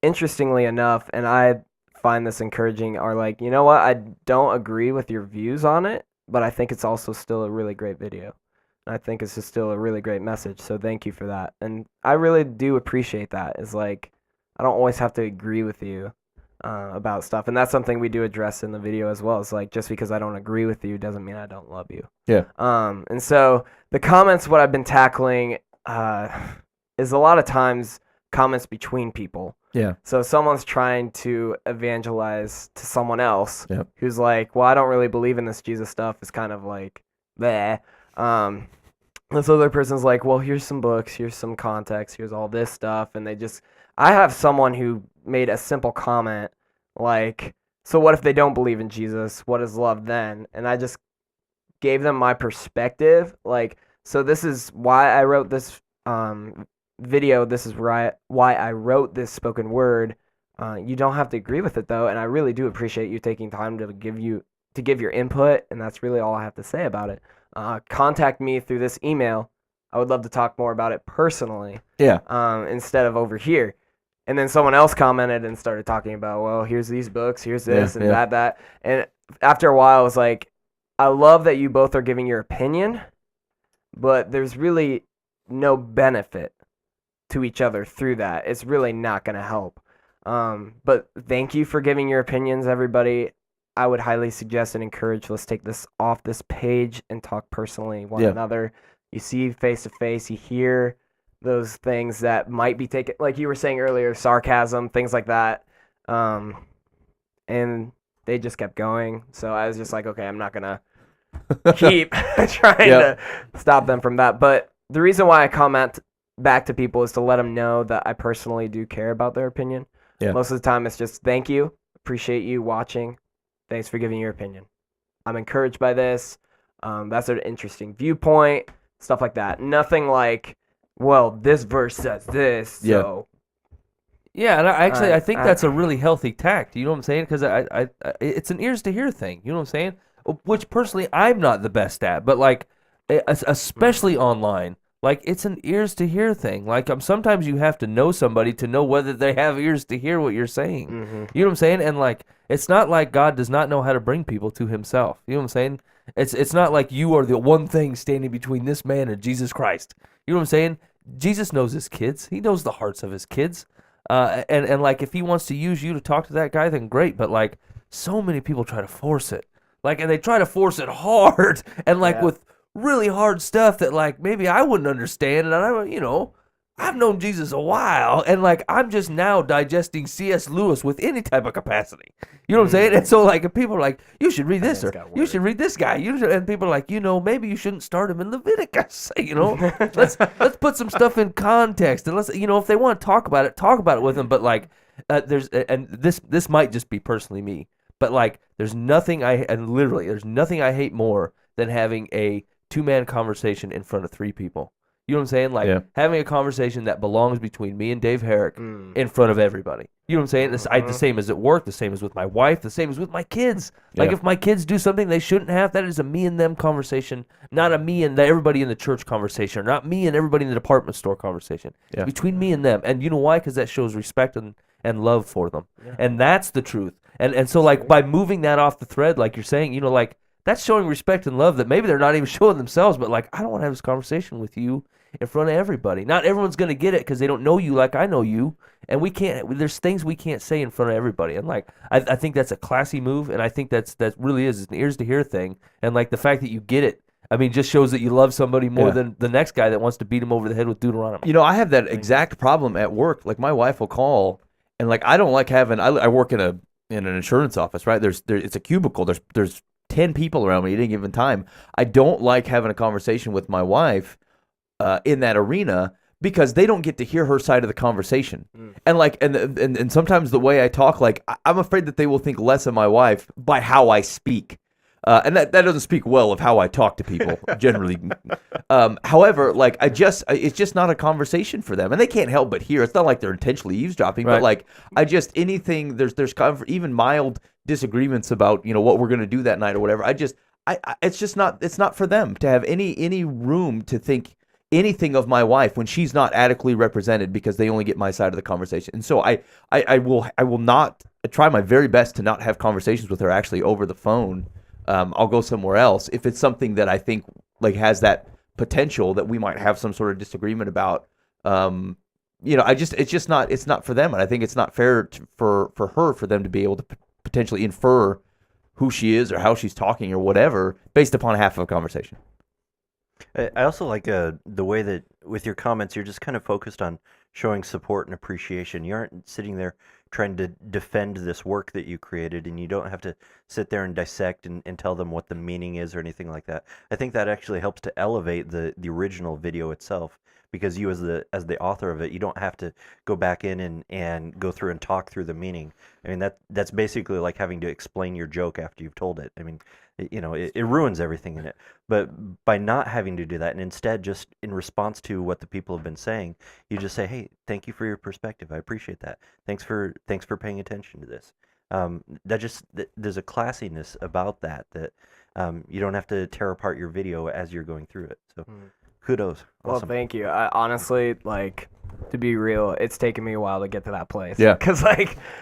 interestingly enough, and I find this encouraging, are like, you know what, I don't agree with your views on it, but I think it's also still a really great video. I think it's just still a really great message, so thank you for that. And I really do appreciate that. It's like, I don't always have to agree with you, about stuff, and that's something we do address in the video as well. It's like, just because I don't agree with you doesn't mean I don't love you. Yeah. And so the comments, what I've been tackling is a lot of times comments between people. Yeah. So someone's trying to evangelize to someone else Yep. who's like, well, I don't really believe in this Jesus stuff. It's kind of like, bleh. This other person's like, well, here's some books, here's some context, here's all this stuff. And I have someone who made a simple comment like, so what if they don't believe in Jesus? What is love then? And I just gave them my perspective. Like, so this is why I wrote this video. This is why I wrote this spoken word. You don't have to agree with it though, and I really do appreciate you taking time to give your input, and that's really all I have to say about it. Contact me through this email. I would love to talk more about it personally. Yeah. Instead of over here. And then someone else commented and started talking about, well, here's these books, here's this and that. And after a while, I was like, I love that you both are giving your opinion, but there's really no benefit to each other through that. It's really not going to help. But thank you for giving your opinions, everybody. I would highly suggest and encourage, let's take this off this page and talk personally one another. You see face to face, you hear those things that might be taken, like you were saying earlier, sarcasm, things like that. And they just kept going. So I was just like, okay, I'm not going to keep trying to stop them from that. But the reason why I comment back to people is to let them know that I personally do care about their opinion. Yeah. Most of the time it's just thank you, appreciate you watching, thanks for giving your opinion. I'm encouraged by this. That's an interesting viewpoint, stuff like that. Nothing like, well, this verse says this, so. Yeah, and I think that's a really healthy tact. You know what I'm saying? Because it's an ears to hear thing. You know what I'm saying? Which personally I'm not the best at, but like, especially online, like it's an ears to hear thing. Like sometimes you have to know somebody to know whether they have ears to hear what you're saying. Mm-hmm. You know what I'm saying? And like, it's not like God does not know how to bring people to Himself. You know what I'm saying? It's not like you are the one thing standing between this man and Jesus Christ. You know what I'm saying? Jesus knows his kids. He knows the hearts of his kids. And like, if he wants to use you to talk to that guy, then great. But like, so many people try to force it. Like, and they try to force it hard and like with really hard stuff that like maybe I wouldn't understand. And I've known Jesus a while, and like I'm just now digesting C.S. Lewis with any type of capacity. You know what I'm saying? And so like if people are like, you should read this, or you should read this guy, and people are like, maybe you shouldn't start him in Leviticus. Let's put some stuff in context, and let's if they want to talk about it with them. But like this might just be personally me, but like there's nothing I hate more than having a 2-man conversation in front of 3 people. You know what I'm saying? Like having a conversation that belongs between me and Dave Herrick in front of everybody. You know what I'm saying? The same as at work, the same as with my wife, the same as with my kids. Like if my kids do something they shouldn't have, that is a me and them conversation, not a me and everybody in the church conversation, or not me and everybody in the department store conversation. It's between me and them. And you know why? Because that shows respect and love for them. And that's the truth. And so like by moving that off the thread, like you're saying, like that's showing respect and love that maybe they're not even showing themselves, but like, I don't want to have this conversation with you in front of everybody. Not everyone's going to get it because they don't know you like I know you. And there's things we can't say in front of everybody. And like, I think that's a classy move. And I think that really is an ears to hear thing. And like the fact that you get it, I mean, just shows that you love somebody more than the next guy that wants to beat him over the head with Deuteronomy. I have that exact problem at work. Like my wife will call and like, I don't like having, I work in an insurance office, right? It's a cubicle. There's 10 people around me at any given time. I don't like having a conversation with my wife in that arena because they don't get to hear her side of the conversation. And like, and sometimes the way I talk, like I'm afraid that they will think less of my wife by how I speak. And that doesn't speak well of how I talk to people generally. However, like it's just not a conversation for them, and they can't help but hear. It's not like they're intentionally eavesdropping, but like anything. There's kind of even mild disagreements about what we're gonna do that night or whatever. It's not for them to have any room to think anything of my wife when she's not adequately represented because they only get my side of the conversation. And so I will not try my very best to not have conversations with her actually over the phone. I'll go somewhere else if it's something that I think like has that potential that we might have some sort of disagreement about. it's not for them, and I think it's not fair for them to be able to potentially infer who she is or how she's talking or whatever based upon half of a conversation. I also like the way that with your comments, you're just kind of focused on showing support and appreciation. You aren't sitting there trying to defend this work that you created, and you don't have to sit there and dissect and tell them what the meaning is or anything like that. I think that actually helps to elevate the original video itself, because you as the author of it, you don't have to go back in and go through and talk through the meaning. I mean, that's basically like having to explain your joke after you've told it. I mean, it ruins everything in it. But by not having to do that, and instead just in response to what the people have been saying, you just say, hey, thank you for your perspective. I appreciate that. Thanks for paying attention to this. There's a classiness about that you don't have to tear apart your video as you're going through it. So kudos. Well, Awesome. thank you. I honestly, to be real, it's taken me a while to get to that place. Yeah. Because,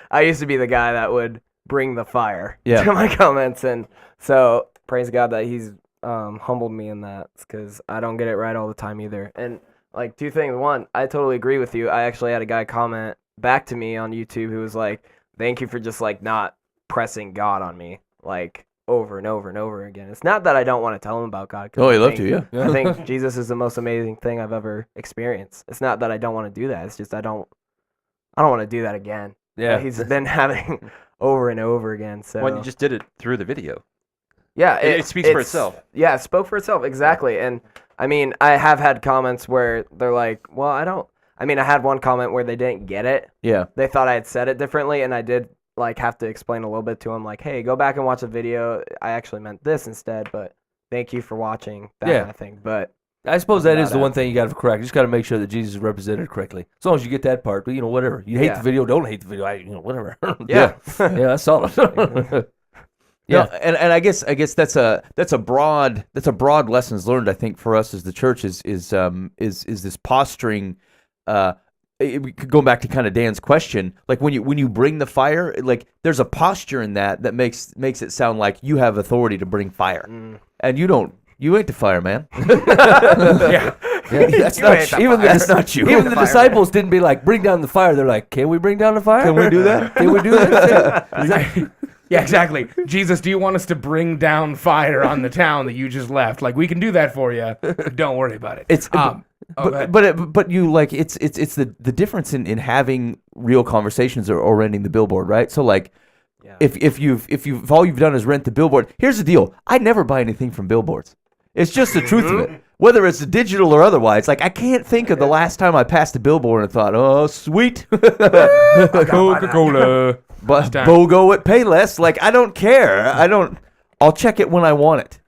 I used to be the guy that would bring the fire Yeah. to my comments. And so, praise God that he's humbled me in that, because I don't get it right all the time either. And, two things. One, I totally agree with you. I actually had a guy comment back to me on YouTube who was like, thank you for just, not pressing God on me, over and over and over again. It's not that I don't want to tell him about God. Oh, you love to, yeah. I think Jesus is the most amazing thing I've ever experienced. It's not that I don't want to do that. It's just I don't want to do that again. Yeah. He's been having over and over again. So When you just did it through the video. yeah, It speaks for itself. Yeah, it spoke for itself, exactly. And I mean, I have had comments where they're like, well, I had one comment where they didn't get it. Yeah. They thought I had said it differently, and I did have to explain a little bit to them, hey, go back and watch the video. I actually meant this instead, but thank you for watching, that Yeah. kind of thing. But I suppose that is the Not one thing you got to correct. You just got to make sure that Jesus is represented correctly. As long as you get that part, but whatever. You hate Yeah. the video, don't hate the video. Whatever. yeah. yeah, that's solid. Yeah, and I guess that's a broad lessons learned, I think, for us as the church is this posturing. We could go back to kind of Dan's question, when you bring the fire, there's a posture in that makes it sound like you have authority to bring fire, and you ain't the fire, man. yeah. That's You not ain't the even fire. that's not you. Even the disciples didn't be like, bring down the fire. They're like, can we bring down the fire? Can we do that? Can we do that? Yeah, exactly. Jesus, do you want us to bring down fire on the town that you just left? We can do that for you. Don't worry about it. It's go ahead. but you it's the difference in having real conversations or renting the billboard, right? So if all you've done is rent the billboard, here's the deal: I never buy anything from billboards. It's just the truth of it. Whether it's digital or otherwise, I can't think of the last time I passed a billboard and thought, oh, sweet, Coca-Cola. but BOGO at Payless. I don't care. I'll check it when I want it.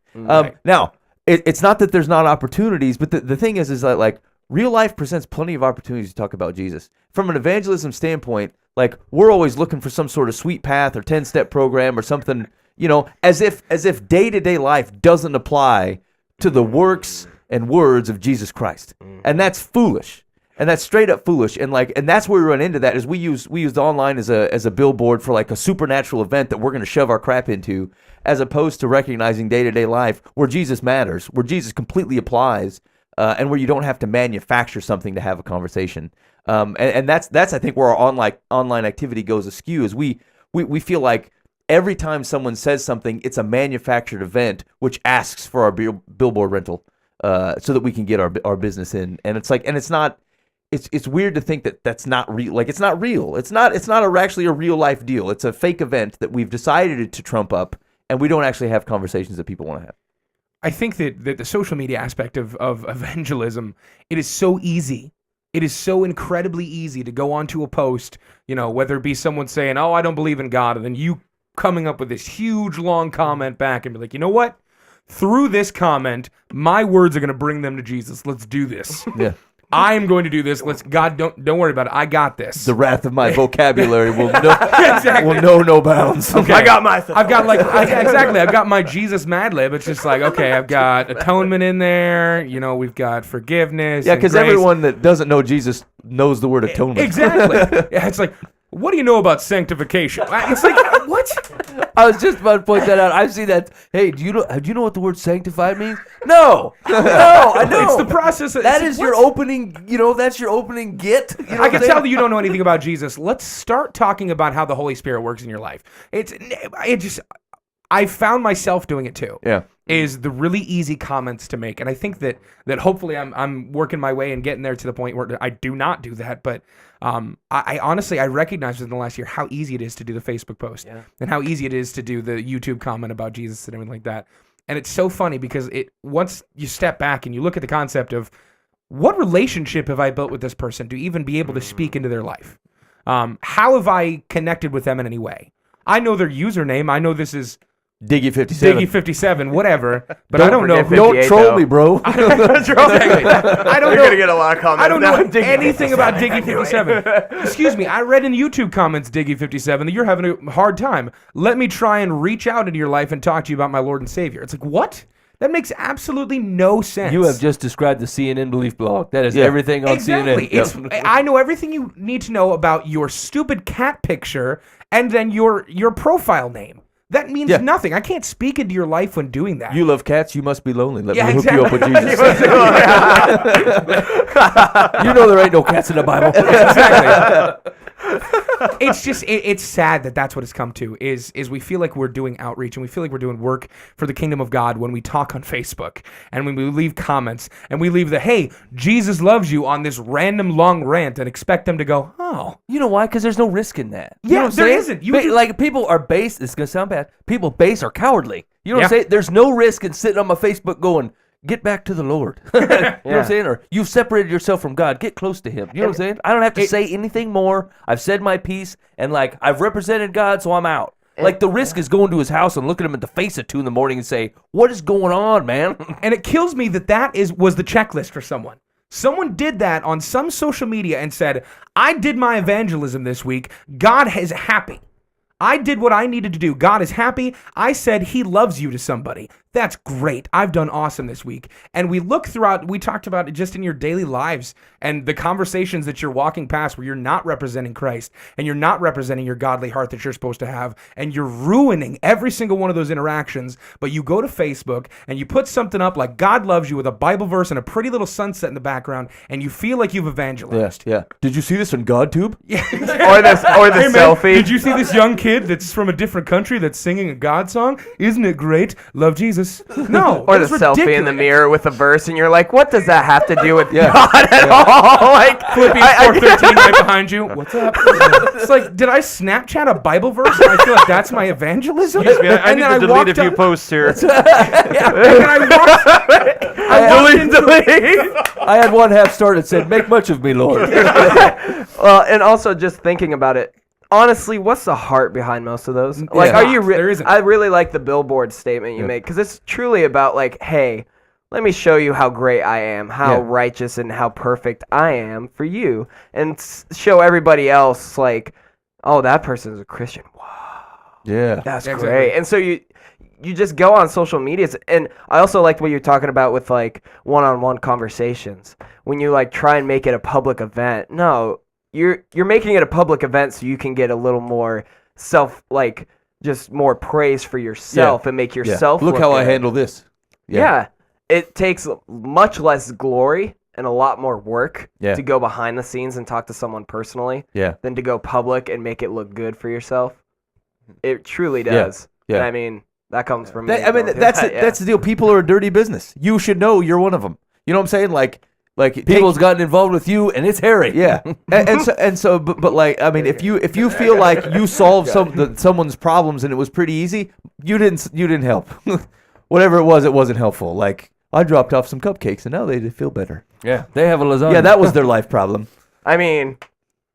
Now, it's not that there's not opportunities, but the thing is that real life presents plenty of opportunities to talk about Jesus. From an evangelism standpoint, we're always looking for some sort of sweet path or 10-step program or something, as if day-to-day life doesn't apply to the works and words of Jesus Christ. And that's foolish. And that's straight up foolish. And that's where we run into that is we use online as a billboard for a supernatural event that we're going to shove our crap into, as opposed to recognizing day-to-day life where Jesus matters, where Jesus completely applies, and where you don't have to manufacture something to have a conversation. And that's I think where our online activity goes askew, is we feel like every time someone says something, it's a manufactured event which asks for our billboard rental, so that we can get our business in. And it's not. It's weird to think that that's not real. It's not real. It's not actually a real life deal. It's a fake event that we've decided to trump up, and we don't actually have conversations that people want to have. I think that the social media aspect of evangelism, it is so easy. It is so incredibly easy to go onto a post, whether it be someone saying, oh, I don't believe in God, and then you coming up with this huge, long comment back and be like, you know what? Through this comment, my words are going to bring them to Jesus. Let's do this. Yeah. I am going to do this. God, don't worry about it. I got this. The wrath of my vocabulary will Exactly. will know no bounds. Okay. I got my. I've got exactly. I've got my Jesus Mad Lib. It's just okay, I've got atonement in there. We've got forgiveness. Yeah, and because grace. everyone that doesn't know Jesus knows the word atonement. Exactly. Yeah, it's what do you know about sanctification? It's like, what? I was just about to point that out. I've seen that. Hey, do you know what the word sanctified means? No, I know. It's the process. That is your opening. That's your opening get. You know I can tell that you don't know anything about Jesus. Let's start talking about how the Holy Spirit works in your life. I found myself doing it too. Yeah. Is the really easy comments to make, and I think that hopefully I'm working my way and getting there to the point where I do not do that. But I honestly recognized in the last year how easy it is to do the Facebook post and how easy it is to do the YouTube comment about Jesus and everything like that. And it's so funny because once you step back and you look at the concept of what relationship have I built with this person to even be able to speak into their life? How have I connected with them in any way? I know their username. I know this is Diggy57. Diggy57, whatever. But I don't know. Don't troll me, bro. Exactly. I don't You're know. gonna get a lot of comments. I don't now. know anything about Diggy57. Excuse me. I read in YouTube comments, Diggy57, that you're having a hard time. Let me try and reach out into your life and talk to you about my Lord and Savior. It's like, what? That makes absolutely no sense. You have just described the CNN Belief blog. That is everything on CNN. CNN. I know everything you need to know about your stupid cat picture and then your profile name. That means nothing. I can't speak into your life when doing that. You love cats, you must be lonely. Let me hook you up with Jesus. You know there ain't no cats in the Bible. Exactly. It's just it's sad that that's what it's come to is we feel like we're doing outreach and we feel like we're doing work for the kingdom of God when we talk on Facebook and when we leave comments and we leave the hey, Jesus loves you on this random long rant and expect them to go, oh. You know why? Because there's no risk in that. You Yeah, know what I'm there saying? isn't. Like people are base. It's gonna sound bad. People base are cowardly. You know what I'm saying? There's no risk in sitting on my Facebook going, get back to the Lord. You know what I'm saying? Or you've separated yourself from God. Get close to Him. You know what I'm saying? I don't have to say anything more. I've said my piece, and I've represented God, so I'm out. Like the risk is going to his house and looking him in the face at 2 a.m. and say, "What is going on, man?" And it kills me that was the checklist for someone. Someone did that on some social media and said, "I did my evangelism this week. God is happy. I did what I needed to do. God is happy. I said He loves you to somebody. That's great. I've done awesome this week." And we look throughout, we talked about it just in your daily lives and the conversations that you're walking past where you're not representing Christ and you're not representing your godly heart that you're supposed to have and you're ruining every single one of those interactions. But you go to Facebook and you put something up like God loves you with a Bible verse and a pretty little sunset in the background and you feel like you've evangelized. Yeah. Did you see this on GodTube? Yeah. or the Hey, man, selfie. did you see this young kid that's from a different country that's singing a God song? Isn't it great? Love Jesus. No. Or the that's selfie in the ridiculous. mirror with a verse, and you're like, what does that have to do with Yeah. God at all? Like, Philippians 4:13 right behind you. What's up? It's like, did I Snapchat a Bible verse and I feel like that's my evangelism? Excuse me, I And need then to delete walked a few up- posts here. And then I walked into I had one half started said, "Make much of me, Lord." well, and also just thinking about it, honestly, what's the heart behind most of those? Like, are you? There isn't. I really like the billboard statement you make because it's truly about like, hey, let me show you how great I am, how righteous and how perfect I am for you, and show everybody else like, oh, that person is a Christian. Wow, Yeah. that's Exactly. great. And so you just go on social medias, and I also liked what you're talking about with like one-on-one conversations when you like try and make it a public event. No, you're making it a public event so you can get a little more just more praise for yourself and make yourself Look how I good. handle this. Yeah. It takes much less glory and a lot more work to go behind the scenes and talk to someone personally than to go public and make it look good for yourself. It truly does. Yeah. And I mean, that comes from me. I mean, that's the deal. People are a dirty business. You should know you're one of them. You know what I'm saying? Like people's gotten involved with you, and it's hairy. Yeah, but like, I mean, if you feel like you solved someone's problems and it was pretty easy, you didn't help. Whatever it wasn't helpful. Like I dropped off some cupcakes, and now they feel better. Yeah. They have a lasagna. Yeah, that was their life problem. I mean,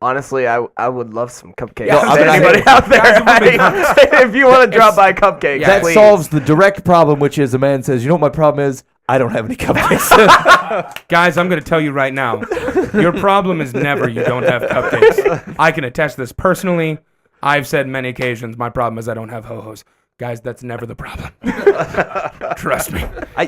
honestly, I would love some cupcakes. Yeah, I mean, anybody out there, if you want to drop by cupcakes, That please. solves the direct problem, which is a man says, "You know what my problem is? I don't have any cupcakes." Guys, I'm going to tell you right now, your problem is never you don't have cupcakes. I can attest to this personally. I've said many occasions, my problem is I don't have ho-hos. Guys, that's never the problem. Trust me.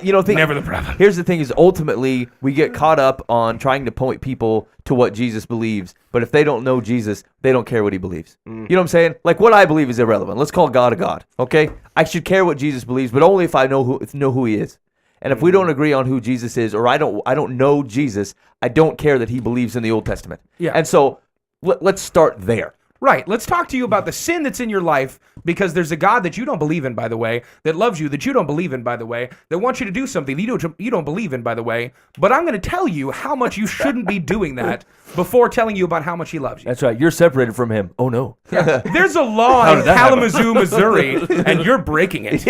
Never the problem. Here's the thing: is ultimately we get caught up on trying to point people to what Jesus believes, but if they don't know Jesus, they don't care what he believes. You know what I'm saying? Like what I believe is irrelevant. Let's call God a God. Okay, I should care what Jesus believes, but only if I know who he is. And if we don't agree on who Jesus is, or I don't know Jesus, I don't care that he believes in the Old Testament. Yeah. And so let's start there. Right. Let's talk to you about the sin that's in your life, because there's a God that you don't believe in, by the way, that loves you, that you don't believe in, by the way, that wants you to do something that you don't believe in, by the way. But I'm going to tell you how much you shouldn't be doing that before telling you about how much he loves you. That's right. You're separated from him. Oh, no. There's a law in Kalamazoo, Missouri, and you're breaking it.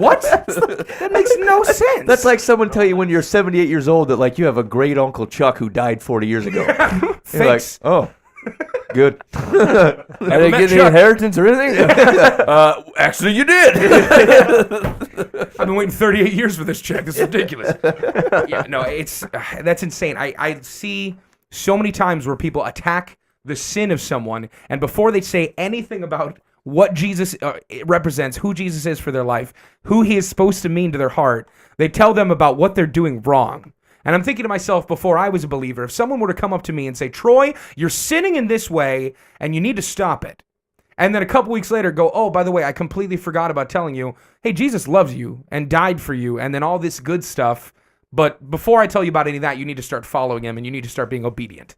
What? That makes no sense. That's like someone tell you when you're 78 years old that like you have a great uncle Chuck who died 40 years ago. Thanks. You're like, oh. Good. I didn't get any inheritance or anything? Actually, you did. I've been waiting 38 years for this check. This is ridiculous. Yeah, no, that's insane. I see so many times where people attack the sin of someone, and before they say anything about what Jesus represents, who Jesus is for their life, who he is supposed to mean to their heart, they tell them about what they're doing wrong. And I'm thinking to myself, before I was a believer, if someone were to come up to me and say, Troy, you're sinning in this way, and you need to stop it. And then a couple weeks later go, oh, by the way, I completely forgot about telling you, hey, Jesus loves you and died for you, and then all this good stuff. But before I tell you about any of that, you need to start following him, and you need to start being obedient.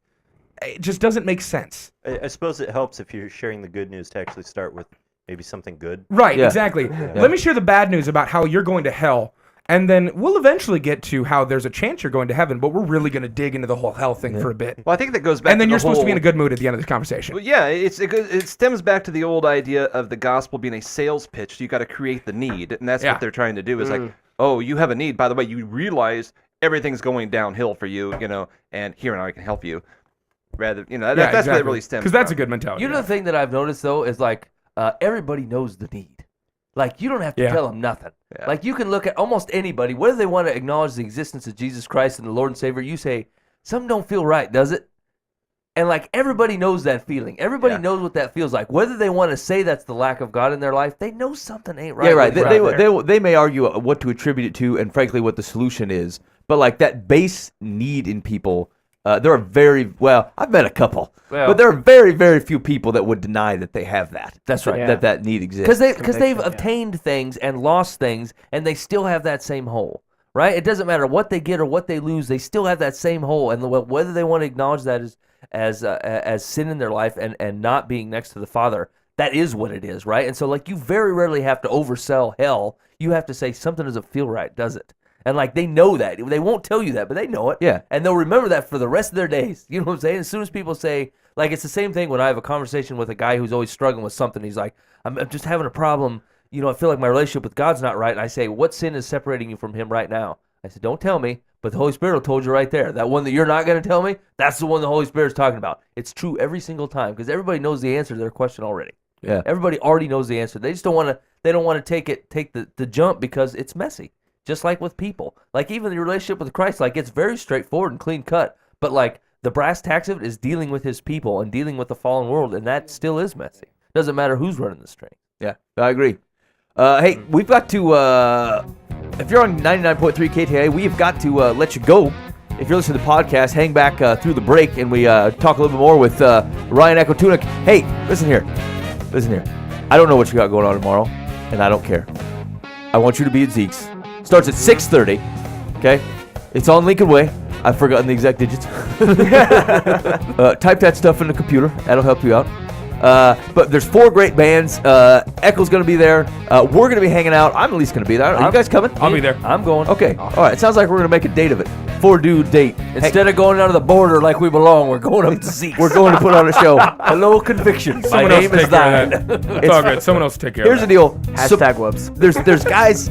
It just doesn't make sense. I suppose it helps if you're sharing the good news to actually start with maybe something good. Right, exactly. Yeah. Let me share the bad news about how you're going to hell. And then we'll eventually get to how there's a chance you're going to heaven, but we're really going to dig into the whole hell thing for a bit. Well, I think that goes back and then to you're the supposed whole... to be in a good mood at the end of the conversation. Well, yeah, it stems back to the old idea of the gospel being a sales pitch. You got to create the need, and that's what they're trying to do. Is like, oh, you have a need. By the way, you realize everything's going downhill for you, and here and I can help you. Rather, that's exactly. What it really stems. Because that's a good mentality. You know the thing that I've noticed though is like everybody knows the need. Like, you don't have to tell them nothing. Yeah. Like, you can look at almost anybody, whether they want to acknowledge the existence of Jesus Christ and the Lord and Savior, you say, something don't feel right, does it? And, like, everybody knows that feeling. Everybody knows what that feels like. Whether they want to say that's the lack of God in their life, they know something ain't right. Yeah, right. They may argue what to attribute it to and, frankly, what the solution is. But, like, that base need in people, there are I've met a couple, but there are very, very few people that would deny that they have that. That's right, that need exists. Because they've obtained things and lost things, and they still have that same hole, right? It doesn't matter what they get or what they lose, they still have that same hole, and whether they want to acknowledge that as sin in their life and not being next to the Father, that is what it is, right? And so, like, you very rarely have to oversell hell. You have to say something doesn't feel right, does it? And, like, they know that. They won't tell you that, but they know it. Yeah. And they'll remember that for the rest of their days. You know what I'm saying? As soon as people say, like, it's the same thing when I have a conversation with a guy who's always struggling with something. He's like, I'm just having a problem. I feel like my relationship with God's not right. And I say, what sin is separating you from him right now? I said, don't tell me, but the Holy Spirit will told you right there. That one that you're not going to tell me, that's the one the Holy Spirit's talking about. It's true every single time because everybody knows the answer to their question already. Yeah. Everybody already knows the answer. They just don't want to take the jump because it's messy. Just like with people. Like, even the relationship with Christ, like, it's very straightforward and clean cut. But, like, the brass tacks of it is dealing with his people and dealing with the fallen world, and that still is messy. Doesn't matter who's running the string. Yeah, I agree. Hey, we've got to, if you're on 99.3 KTIA, we have got to let you go. If you're listening to the podcast, hang back through the break, and we talk a little bit more with Ryan Ekotunic. Hey, listen here. I don't know what you got going on tomorrow, and I don't care. I want you to be at Zeke's. Starts at 6:30, okay? It's on Lincoln Way. I've forgotten the exact digits. Type that stuff in the computer. That'll help you out. But there's 4 great bands. Echo's going to be there. We're going to be hanging out. I'm at least going to be there. Are you guys coming? I'll be there. I'm going. Okay. All right. It sounds like we're going to make a date of it. 4-dude date. Instead of going down to the border like we belong, we're going up to Zeke's. We're going to put on a show. Hello, Convictions. My name is Thine. It's all good. Someone else take care Here's of the deal. Hashtag whoops. There's guys.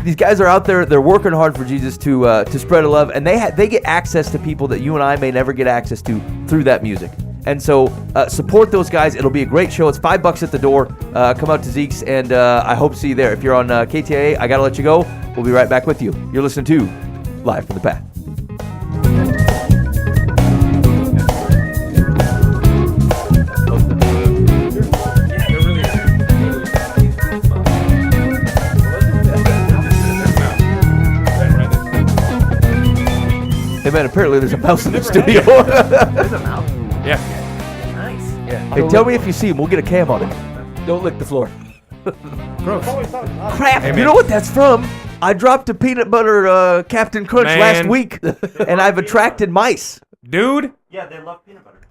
These guys are out there. They're working hard for Jesus to spread a love, and they get access to people that you and I may never get access to through that music. And so support those guys. It'll be a great show. It's $5 at the door. Come out to Zeke's, and I hope to see you there. If you're on KTIA, I got to let you go. We'll be right back with you. You're listening to Live from the Path. Hey man, apparently there's a mouse in the studio. There's a mouse. Yeah. Nice. Yeah. Hey, tell me if you see him. We'll get a cam on him. Don't lick the floor. Gross. Crap! Hey, You man. know what that's from? I dropped a peanut butter Captain Crunch last Man. week, and I've attracted mice. Dude, Yeah, they love peanut butter.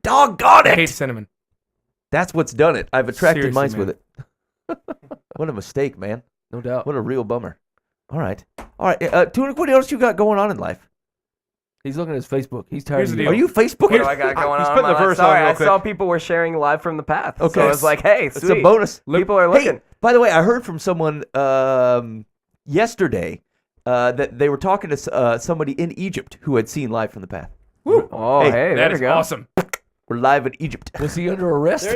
Doggone I it! hate cinnamon. That's what's done it. I've attracted Seriously, mice man. with it. What a mistake, man. No doubt. What a real bummer. All right. Tunic, what else you got going on in life? He's looking at his Facebook. He's tired Here's of the you. deal. Are you Facebooking? What do I got going he's on? putting in the my verse life? on Sorry, real I quick. saw people were sharing live from the path. Okay. So I was like, hey, It's sweet. a bonus. People are looking. Hey, by the way, I heard from someone yesterday that they were talking to somebody in Egypt who had seen Live from the Path. Oh, Hey, hey, there That we is go. awesome. We're live in Egypt. Was he under arrest?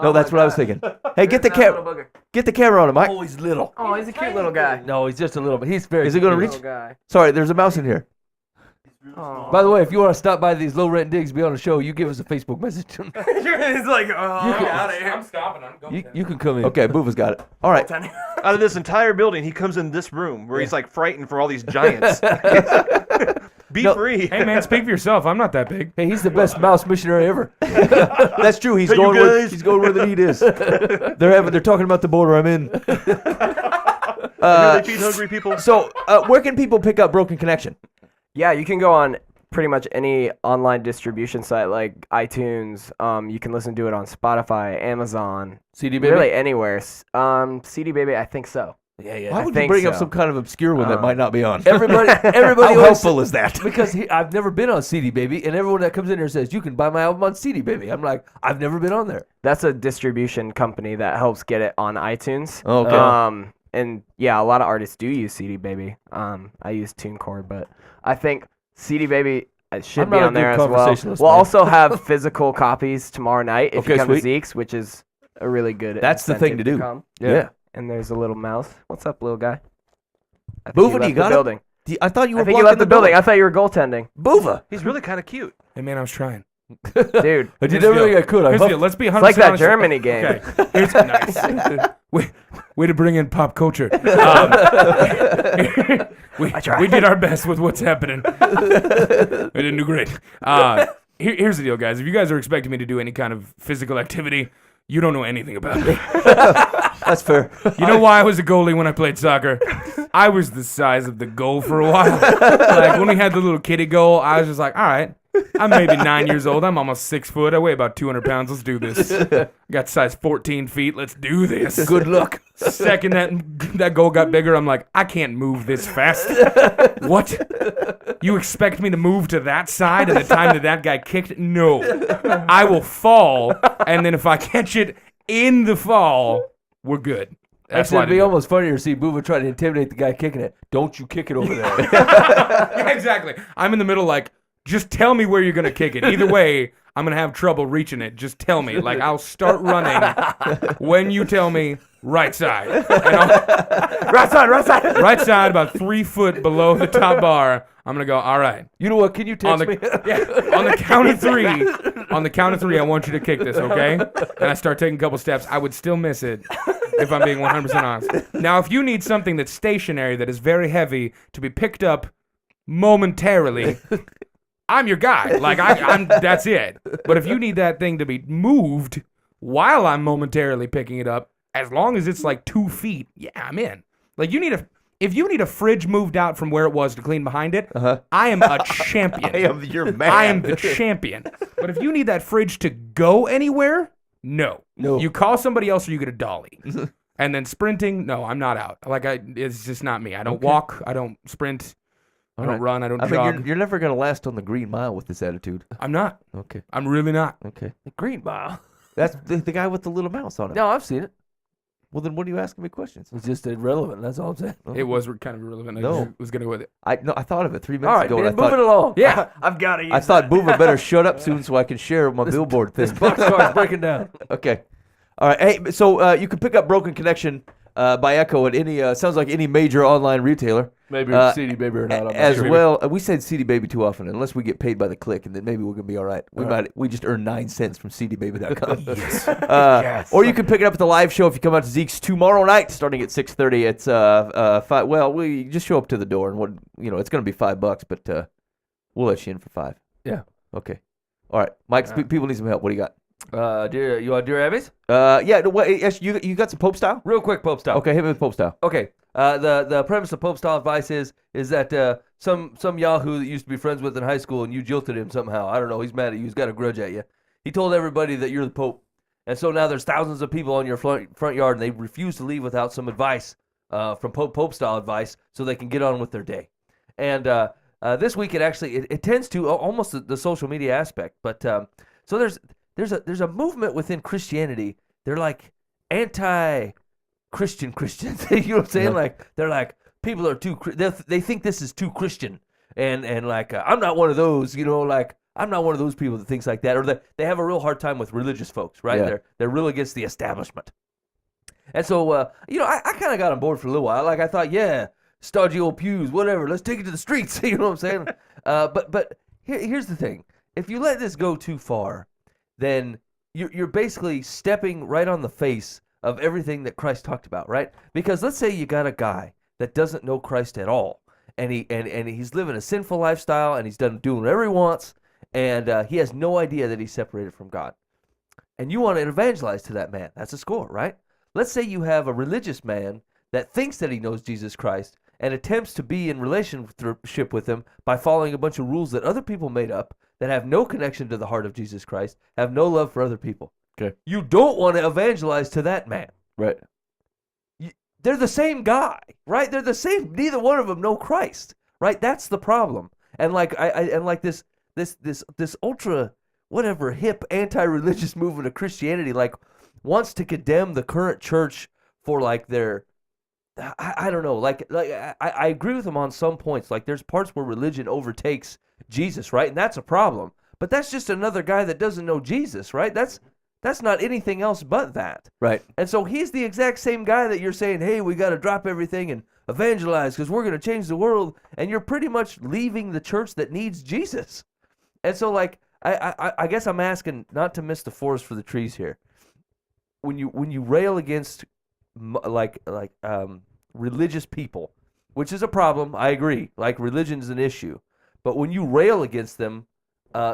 No, that's what I was thinking. Hey, get the camera on him, Mike. Oh, he's little. Oh, he's a cute little guy. No, he's just a little bit. He's very. Is it gonna cute. reach? Little guy. Sorry, there's a mouse in here. Oh. By the way, if you want to stop by these low rent digs, be on the show, you give us a Facebook message. He's like, oh, You can- get out of here. I'm stopping. I'm going. you can come in. Okay, Boova's got it. All right. Out of this entire building, he comes in this room where he's like frightened for all these giants. Be No. free. Hey man, speak for yourself. I'm not that big. Hey, he's the best mouse missionary ever. That's true. He's Hey, you going where guys. he's going where the need is. They're talking about the border I'm in. Really feed hungry people. So, where can people pick up Broken Connection? Yeah, you can go on pretty much any online distribution site like iTunes. You can listen to it on Spotify, Amazon, CD baby. really anywhere. CD Baby, I think so. Yeah, yeah. Why I would you think bring up so. some kind of obscure one that might not be on? Everybody How always helpful is that? because I've never been on CD Baby, and everyone that comes in here says you can buy my album on CD Baby. I'm like, I've never been on there. That's a distribution company that helps get it on iTunes. Okay. And yeah, a lot of artists do use CD Baby. I use TuneCore, but I think CD Baby should I'm be not a on there good as well. conversationalist, We'll man. also have physical copies tomorrow night if Okay, you come sweet. to Zeke's, which is a really good. That's the thing incentive to do. come. Yeah. And there's a little mouse. What's up, little guy? I think Boova, he left you got the him? building. I thought you were I think you blocking left the building. I thought you were goaltending, Boova. He's really kind of cute. Hey man, I was trying. dude. I did Here's the everything deal. I could. I Here's the huffed- deal. Let's be 100% It's like that honest. Germany game. Okay. Here's nice. Way to bring in pop culture. We did our best with what's happening. We didn't do great. Here's the deal, guys. If you guys are expecting me to do any kind of physical activity, you don't know anything about me. That's fair. You know why I was a goalie when I played soccer? I was the size of the goal for a while. Like when we had the little kiddie goal, I was just like, all right, I'm maybe 9 years old. I'm almost 6 foot. I weigh about 200 pounds. Let's do this. Got size 14 feet. Let's do this. Good luck. Second that goal got bigger, I'm like, I can't move this fast. What? You expect me to move to that side at the time that guy kicked it? No. I will fall, and then if I catch it in the fall, we're good. That's Actually, why I it'd be did it. almost funnier to see Booba try to intimidate the guy kicking it. Don't you kick it over there. Yeah, exactly. I'm in the middle like, just tell me where you're going to kick it. Either way, I'm going to have trouble reaching it. Just tell me. Like, I'll start running when you tell me right side. And Right side, right side. right side, about 3 foot below the top bar. I'm going to go, all right. You know what? Can you On text me? on the count of three, I want you to kick this, okay? And I start taking a couple steps. I would still miss it if I'm being 100% honest. Now, if you need something that's stationary, that is very heavy, to be picked up momentarily, I'm your guy. Like, I'm that's it. But if you need that thing to be moved while I'm momentarily picking it up, as long as it's like 2 feet, yeah, I'm in. Like, if you need a fridge moved out from where it was to clean behind it, I am a champion. I am your man. I am the champion. But if you need that fridge to go anywhere, no. No. You call somebody else or you get a dolly. And then sprinting, no, I'm not out. Like, it's just not me. I don't walk. I don't sprint. I don't run. I don't I jog. mean, you're never going to last on the green mile with this attitude. I'm not. Okay. I'm really not. Okay. The Green Mile. That's the guy with the little mouse on it. No, I've seen it. Well, then what are you asking me questions? It's just irrelevant. That's all I'm saying. It was kind of irrelevant. I No. just was going to go with it. I thought of it 3 minutes All right, ago. man, And move it along. Yeah. I've got to use I thought Boomer better shut up soon so I can share my billboard thing. This boxcar's breaking down. Okay. All right. Hey, so you can pick up Broken Connection by Echo at any sounds like any major online retailer. Maybe CD Baby or not. I'm not As sure. well, we said CD Baby too often, unless we get paid by the click, and then maybe we're gonna be all right. We just earn 9 cents from CDBaby.com. Yes. Or you can pick it up at the live show if you come out to Zeke's tomorrow night, starting at 6:30. It's 5. Well, we just show up to the door, and it's gonna be $5, but We'll let you in for 5. Yeah. Okay. All right, Mike. People need some help. What do you got? You want Dear Abbeys? Yeah. Yes, you got some Pope style? Real quick, Pope style. Okay, hit me with Pope style. Okay. The premise of Pope style advice is that some Yahoo that you used to be friends with in high school and you jilted him somehow. I don't know. He's mad at you. He's got a grudge at you. He told everybody that you're the Pope, and so now there's thousands of people on your front yard and they refuse to leave without some advice from Pope style advice so they can get on with their day. And this week it tends to almost the social media aspect, but so there's a movement within Christianity. They're like anti-Christian Christians. You know what I'm saying? Like they're like people are too. They think this is too Christian, and like I'm not one of those. You know, like I'm not one of those people that thinks like that, or that they have a real hard time with religious folks. Right? Yeah. They're real against the establishment. And so I kind of got on board for a little while. Like I thought, yeah, stodgy old pews, whatever. Let's take it to the streets. You know what I'm saying? But here's the thing: if you let this go too far, then you're basically stepping right on the face of everything that Christ talked about, right? Because let's say you got a guy that doesn't know Christ at all, and he's living a sinful lifestyle, and he's doing whatever he wants, and he has no idea that he's separated from God. And you want to evangelize to that man. That's a score, right? Let's say you have a religious man that thinks that he knows Jesus Christ and attempts to be in relationship with him by following a bunch of rules that other people made up that have no connection to the heart of Jesus Christ, have no love for other people. Okay. You don't want to evangelize to that man. Right. They're the same guy, right? They're the same. Neither one of them know Christ, right? That's the problem. And like this ultra whatever hip anti-religious movement of Christianity like wants to condemn the current church for like their I don't know, like I agree with them on some points. Like there's parts where religion overtakes Jesus, right? And that's a problem. But that's just another guy that doesn't know Jesus, right? That's not anything else but that. Right. And so he's the exact same guy that you're saying, hey, we got to drop everything and evangelize because we're going to change the world. And you're pretty much leaving the church that needs Jesus. And so like I guess I'm asking not to miss the forest for the trees here. When you rail against religious people, which is a problem, I agree. Like religion is an issue, but when you rail against them,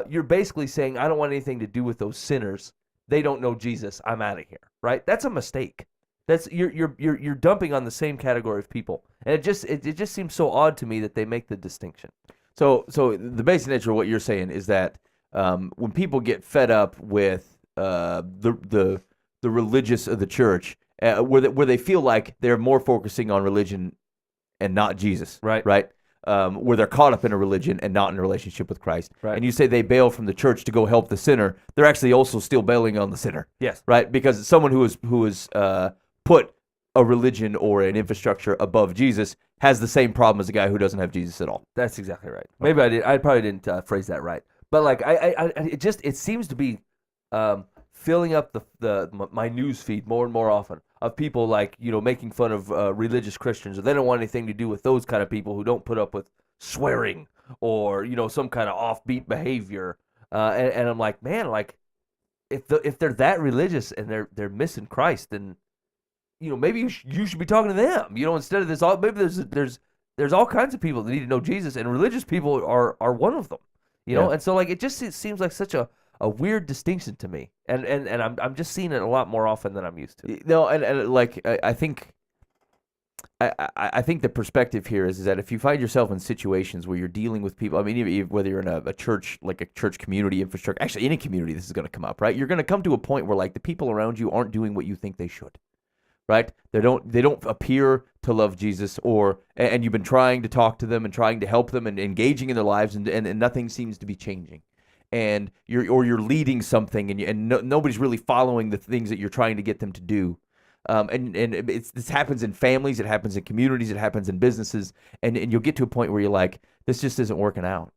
you're basically saying I don't want anything to do with those sinners. They don't know Jesus. I'm out of here. Right? That's a mistake. That's you're dumping on the same category of people, and it just seems so odd to me that they make the distinction. So the basic nature of what you're saying is that when people get fed up with the religious of the church, where they feel like they're more focusing on religion and not Jesus, Right. Where they're caught up in a religion and not in a relationship with Christ. Right. And you say they bail from the church to go help the sinner, they're actually also still bailing on the sinner. Yes. Right? Because someone who is put a religion or an infrastructure above Jesus has the same problem as a guy who doesn't have Jesus at all. That's exactly right. Maybe I probably didn't phrase that right, but like it seems to be filling up my news feed more and more often of people like making fun of religious Christians, or they don't want anything to do with those kind of people who don't put up with swearing or some kind of offbeat behavior. And I'm like, man, like if they're that religious and they're missing Christ, then maybe you should be talking to them. Instead of this, maybe there's all kinds of people that need to know Jesus, and religious people are one of them. And so like it seems like such a weird distinction to me, and I'm just seeing it a lot more often than I'm used to. No, and like I think the perspective here is that if you find yourself in situations where you're dealing with people, I mean, even whether you're in a church, like a church community infrastructure, actually any community, this is going to come up, right? You're going to come to a point where like the people around you aren't doing what you think they should, right? They don't appear to love Jesus, and you've been trying to talk to them and trying to help them and engaging in their lives, and nothing seems to be changing. And you're leading something, and nobody's really following the things that you're trying to get them to do. And this happens in families, it happens in communities, it happens in businesses, and you'll get to a point where you're like, this just isn't working out.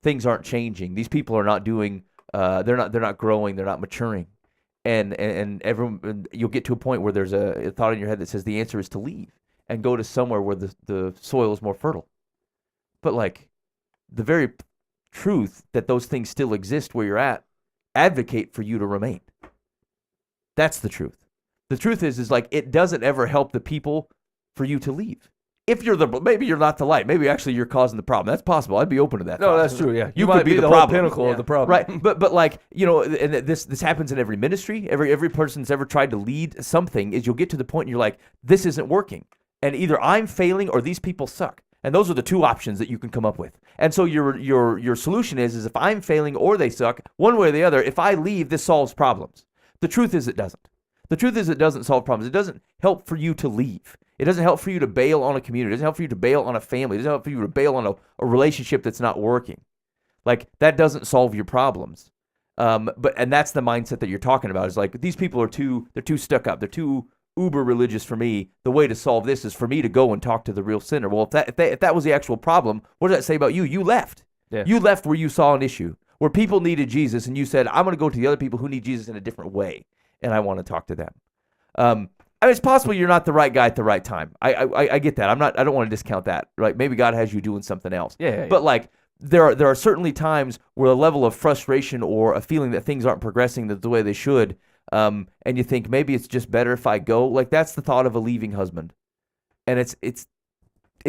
Things aren't changing. These people are not doing. They're not growing. They're not maturing. And everyone, you'll get to a point where there's a thought in your head that says the answer is to leave and go to somewhere where the soil is more fertile. But like the very truth that those things still exist where you're at, advocate for you to remain. That's the truth. The truth is like it doesn't ever help the people for you to leave. if you're maybe you're not the light. Maybe actually you're causing the problem. That's possible. I'd be open to that. No, thought. that's true. Yeah, You might could be the whole problem. pinnacle of the problem. Right, but like and this happens in every ministry. Every person that's ever tried to lead something is you'll get to the point and you're like, this isn't working, and either I'm failing or these people suck, and those are the two options that you can come up with. And so your solution is if I'm failing or they suck, one way or the other, if I leave, this solves problems. The truth is it doesn't. The truth is it doesn't solve problems. It doesn't help for you to leave. It doesn't help for you to bail on a community. It doesn't help for you to bail on a family. It doesn't help for you to bail on a relationship that's not working. Like, that doesn't solve your problems. And that's the mindset that you're talking about. Is like, these people they're too stuck up. They're too uber religious for me. The way to solve this is for me to go and talk to the real sinner. Well, if that was the actual problem, what does that say about you? You left. Yeah. You left where you saw an issue, where people needed Jesus, and you said, I'm going to go to the other people who need Jesus in a different way, and I want to talk to them. I mean, it's possible you're not the right guy at the right time. I get that. I don't want to discount that. Right? Maybe God has you doing something else. Yeah. But like, there are certainly times where a level of frustration or a feeling that things aren't progressing the way they should, and you think maybe it's just better if I go. Like, that's the thought of a leaving husband, and it's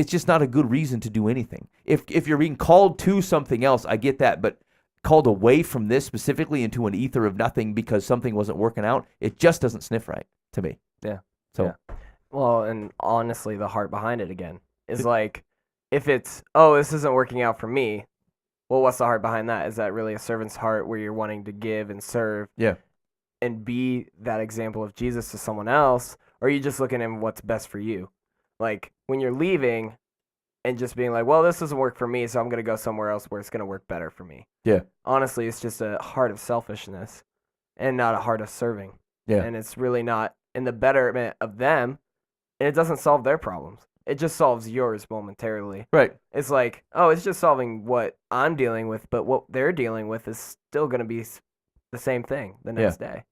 just not a good reason to do anything. If you're being called to something else, I get that, but called away from this specifically into an ether of nothing because something wasn't working out, it just doesn't sniff right to me. Yeah. So. Yeah. Well, and honestly, the heart behind it again is like, if it's, oh, this isn't working out for me, well, what's the heart behind that? Is that really a servant's heart where you're wanting to give and serve? Yeah. And be that example of Jesus to someone else? Or are you just looking at what's best for you? Like, when you're leaving and just being like, well, this doesn't work for me, so I'm going to go somewhere else where it's going to work better for me. Yeah. Honestly, it's just a heart of selfishness and not a heart of serving. Yeah. And it's really not in the betterment of them, and it doesn't solve their problems. It just solves yours momentarily. Right. It's like, oh, it's just solving what I'm dealing with, but what they're dealing with is still going to be the same thing the next day.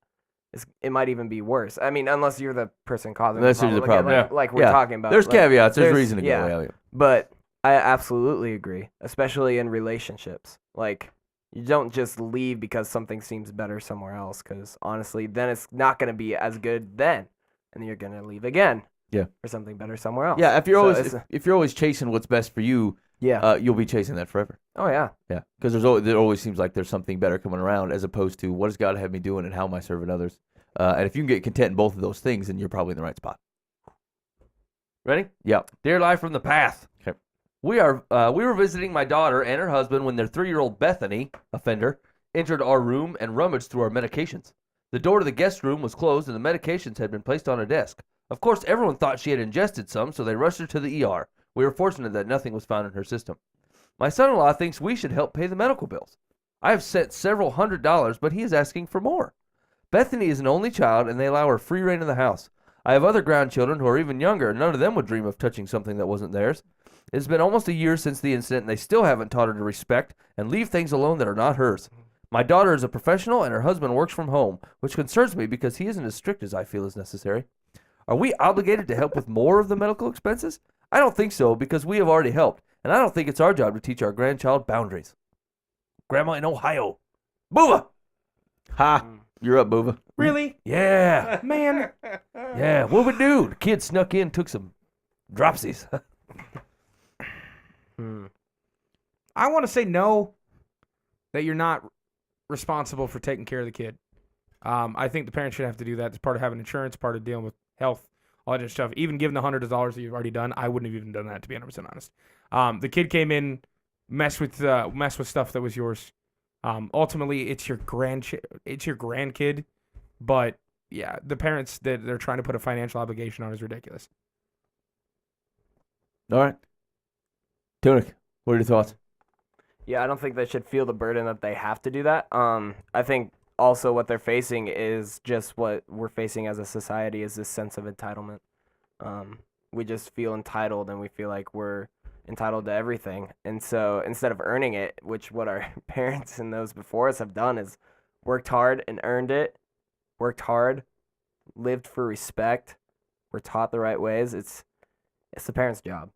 It might even be worse. I mean, unless you're the person causing Unless the you're problem. the problem. Like we're talking about. There's like, caveats. There's reason to go. yeah. Yeah. But I absolutely agree, especially in relationships. Like, you don't just leave because something seems better somewhere else, because honestly, then it's not going to be as good then, and then you're going to leave again. Yeah. For something better somewhere else. Yeah. If you're So if you're always chasing what's best for you, you'll be chasing that forever. Oh yeah. Yeah. Because there always seems like there's something better coming around, as opposed to what does God have me doing and how am I serving others. And if you can get content in both of those things, then you're probably in the right spot. Ready? Yeah. Dear Life from the Past. Okay. We were visiting my daughter and her husband when their 3-year-old Bethany, offender, entered our room and rummaged through our medications. The door to the guest room was closed and the medications had been placed on a desk. Of course, everyone thought she had ingested some, so they rushed her to the ER. We were fortunate that nothing was found in her system. My son-in-law thinks we should help pay the medical bills. I have sent several $100s, but he is asking for more. Bethany is an only child, and they allow her free reign in the house. I have other grandchildren who are even younger, and none of them would dream of touching something that wasn't theirs. It has been almost a year since the incident, and they still haven't taught her to respect and leave things alone that are not hers. My daughter is a professional, and her husband works from home, which concerns me because he isn't as strict as I feel is necessary. Are we obligated to help with more of the medical expenses? I don't think so, because we have already helped, and I don't think it's our job to teach our grandchild boundaries. Grandma in Ohio. Booba! Ha! You're up, Booba. Really? Yeah. Man. Yeah, what we do? The kid snuck in, took some dropsies. I want to say no, that you're not responsible for taking care of the kid. I think the parents should have to do that. It's part of having insurance, part of dealing with health, all that stuff. Even given the $100 that you've already done, I wouldn't have even done that, to be 100% honest. The kid came in, messed with stuff that was yours. Ultimately, it's your grandkid, but yeah, the parents that they're trying to put a financial obligation on is ridiculous. All right. Tunic, what are your thoughts? Yeah, I don't think they should feel the burden that they have to do that. I think also what they're facing is just what we're facing as a society, is this sense of entitlement. We just feel entitled, and we feel like we're entitled to everything. And so instead of earning it, which what our parents and those before us have done, is worked hard and earned it, worked hard, lived for respect, were taught the right ways, it's the parents' job,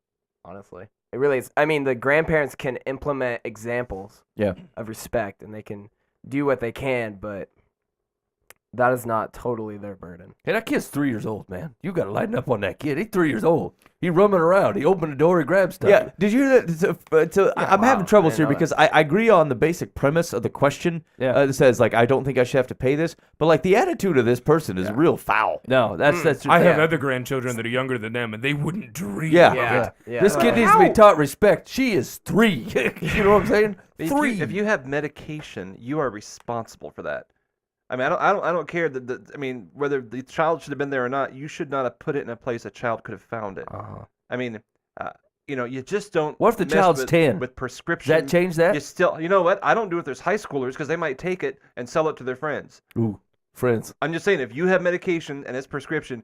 honestly. It really is. I mean, the grandparents can implement examples of respect, and they can do what they can, but that is not totally their burden. Hey, that kid's 3 years old, man. You got to lighten up on that kid. He's 3 years old. He roaming around. He opened the door. He grabbed stuff. Yeah, did you hear that? I'm having troubles here because I agree on the basic premise of the question. Yeah. It says, like, I don't think I should have to pay this. But, like, the attitude of this person is real foul. No, that's. I have other grandchildren that are younger than them, and they wouldn't dream. Yeah. of it. Yeah. This kid needs to be taught respect. She is 3. You know what I'm saying? If 3. if you have medication, you are responsible for that. I mean, I don't care I mean, whether the child should have been there or not. You should not have put it in a place a child could have found it. I mean, you just don't. What if the mess child's with, 10? with Does prescription? that change that? You still, you know what? I don't do it with those high schoolers because they might take it and sell it to their friends. Ooh, friends. I'm just saying, if you have medication and it's prescription,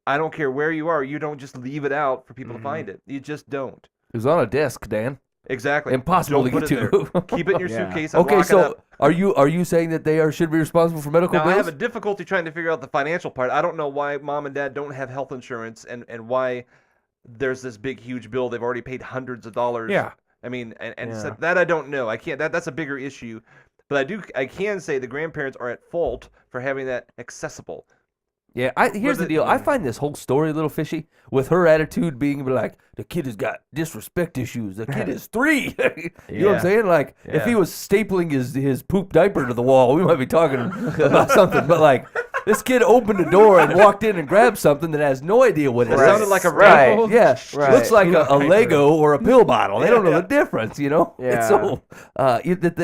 I don't care where you are. You don't just leave it out for people to find it. You just don't. It was on a desk, Dan. Exactly. Impossible Don't to put get it to. there. Keep it in your suitcase and Okay, lock it so up. are you saying that they should be responsible for medical Now, I bills? have a difficulty trying to figure out the financial part. I don't know why mom and dad don't have health insurance and why there's this big, huge bill. They've already paid hundreds of dollars. Yeah. I mean, so that I don't know. I can't. That's a bigger issue. But I can say the grandparents are at fault for having that accessible. Yeah, here's the deal. I find this whole story a little fishy, with her attitude being like, the kid has got disrespect issues. The kid is 3. You know what I'm saying? Like, if he was stapling his poop diaper to the wall, we might be talking about something. But, like, this kid opened the door and walked in and grabbed something that has no idea what it is. Sounded like a Right. Yeah, Right. looks like a Lego or a pill bottle. They don't know the difference, you know? Yeah. And so,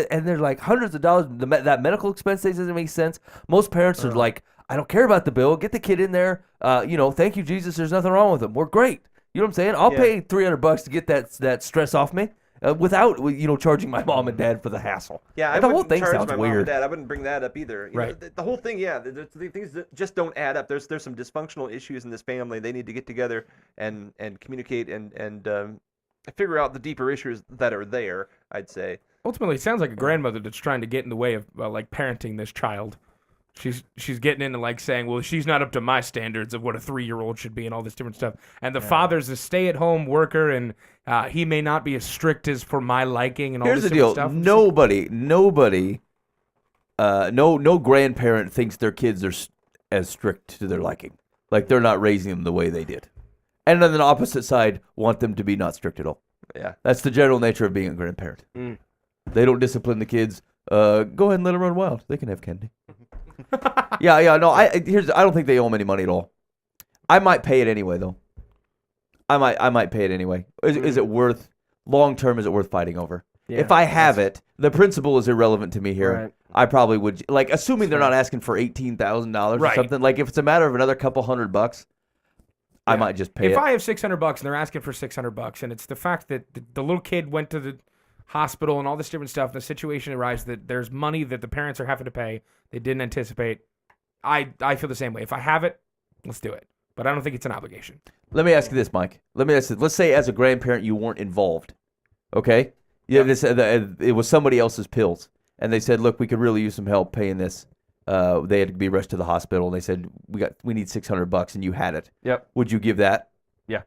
and they're like hundreds of dollars. That medical expense doesn't make sense. Most parents are like, I don't care about the bill. Get the kid in there. Thank you, Jesus. There's nothing wrong with him. We're great. You know what I'm saying? I'll pay $300 to get that stress off me without charging my mom and dad for the hassle. Yeah, And I the whole wouldn't thing charge sounds my mom and weird. dad. I wouldn't bring that up either. You Right. know, the whole thing, the things that just don't add up. There's some dysfunctional issues in this family. They need to get together and communicate and figure out the deeper issues that are there, I'd say. Ultimately, it sounds like a grandmother that's trying to get in the way of like parenting this child. She's getting into like saying, well, she's not up to my standards of what a 3-year-old should be and all this different stuff. And the father's a stay-at-home worker, and he may not be as strict as for my liking and all Here's this the deal. different stuff. Nobody, no grandparent thinks their kids are as strict to their liking. Like, they're not raising them the way they did. And on the opposite side, want them to be not strict at all. Yeah. That's the general nature of being a grandparent. They don't discipline the kids. Go ahead and let them run wild. They can have candy. No. I don't think they owe them any money at all. I might pay it anyway, though. I might pay it anyway. Is it worth long term? Is it worth fighting over? Yeah, if I have it, the principle is irrelevant to me here. Right. I probably would assuming they're not asking for $18,000 or Right. something. Like if it's a matter of another couple $100, I might just pay If it. I have $600 and they're asking for $600, and it's the fact that the little kid went to the hospital and all this different stuff, the situation arises that there's money that the parents are having to pay they didn't anticipate. I feel the same way. If I have it, let's do it. But I don't think it's an obligation. Let me ask you this, Mike. Let's say as a grandparent you weren't involved. Okay? Yeah. It was somebody else's pills, and they said, "Look, we could really use some help paying this." They had to be rushed to the hospital, and they said, "We need $600," and you had it. Yep. Would you give that? Yeah.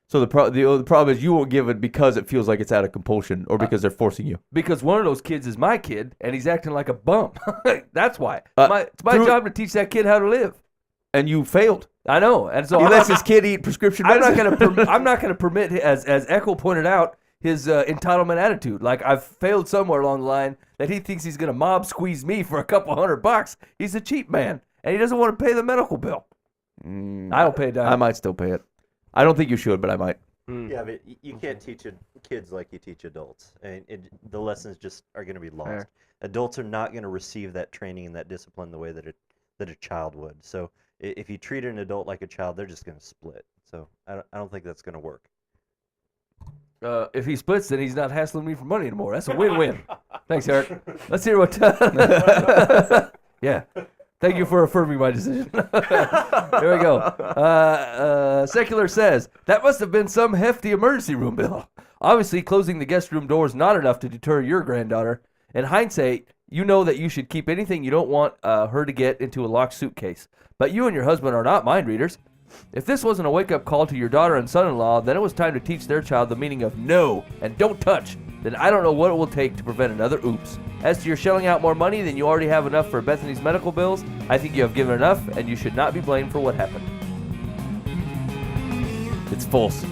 So the problem is you won't give it because it feels like it's out of compulsion or because they're forcing you. Because one of those kids is my kid, and he's acting like a bum. That's why. It's my through- job to teach that kid how to live. And you failed. I know, and so He I'm lets not- his kid eat prescription I'm medicine. not going to permit, as Echo pointed out, his entitlement attitude. Like, I've failed somewhere along the line that he thinks he's going to mob squeeze me for a couple $100. He's a cheap man, and he doesn't want to pay the medical bill. I don't pay a dime. I might still pay it. I don't think you should, but I might. Yeah, but you can't teach kids like you teach adults. And the lessons just are going to be lost. Fair. Adults are not going to receive that training and that discipline the way that a child would. So if you treat an adult like a child, they're just going to split. So I don't think that's going to work. If he splits, then he's not hassling me for money anymore. That's a win-win. Thanks, Eric. Let's hear what. Yeah. Thank you for affirming my decision. Here we go. Secular says, that must have been some hefty emergency room bill. Obviously, closing the guest room door is not enough to deter your granddaughter. In hindsight, you know that you should keep anything you don't want her to get into a locked suitcase. But you and your husband are not mind readers. If this wasn't a wake-up call to your daughter and son-in-law, then it was time to teach their child the meaning of no and don't touch. then I don't know what it will take to prevent another oops. As to your shelling out more money than you already have enough for Bethany's medical bills, I think you have given enough, and you should not be blamed for what happened. It's false.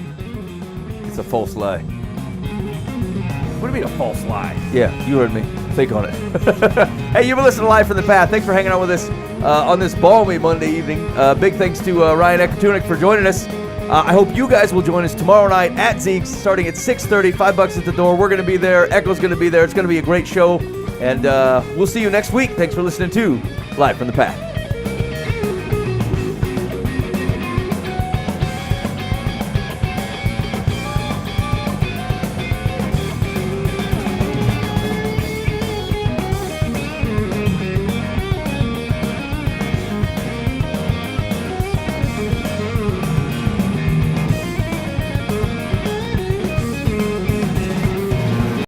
It's a false lie. What do you mean a false lie? Yeah, you heard me. Think on it. Hey, you've been listening to Live from the Path. Thanks for hanging out with us on this balmy Monday evening. Big thanks to Ryan Ekatunik for joining us. I hope you guys will join us tomorrow night at Zeke's starting at 6:30, $5 at the door. We're going to be there. Echo's going to be there. It's going to be a great show. And we'll see you next week. Thanks for listening to Live from the Path.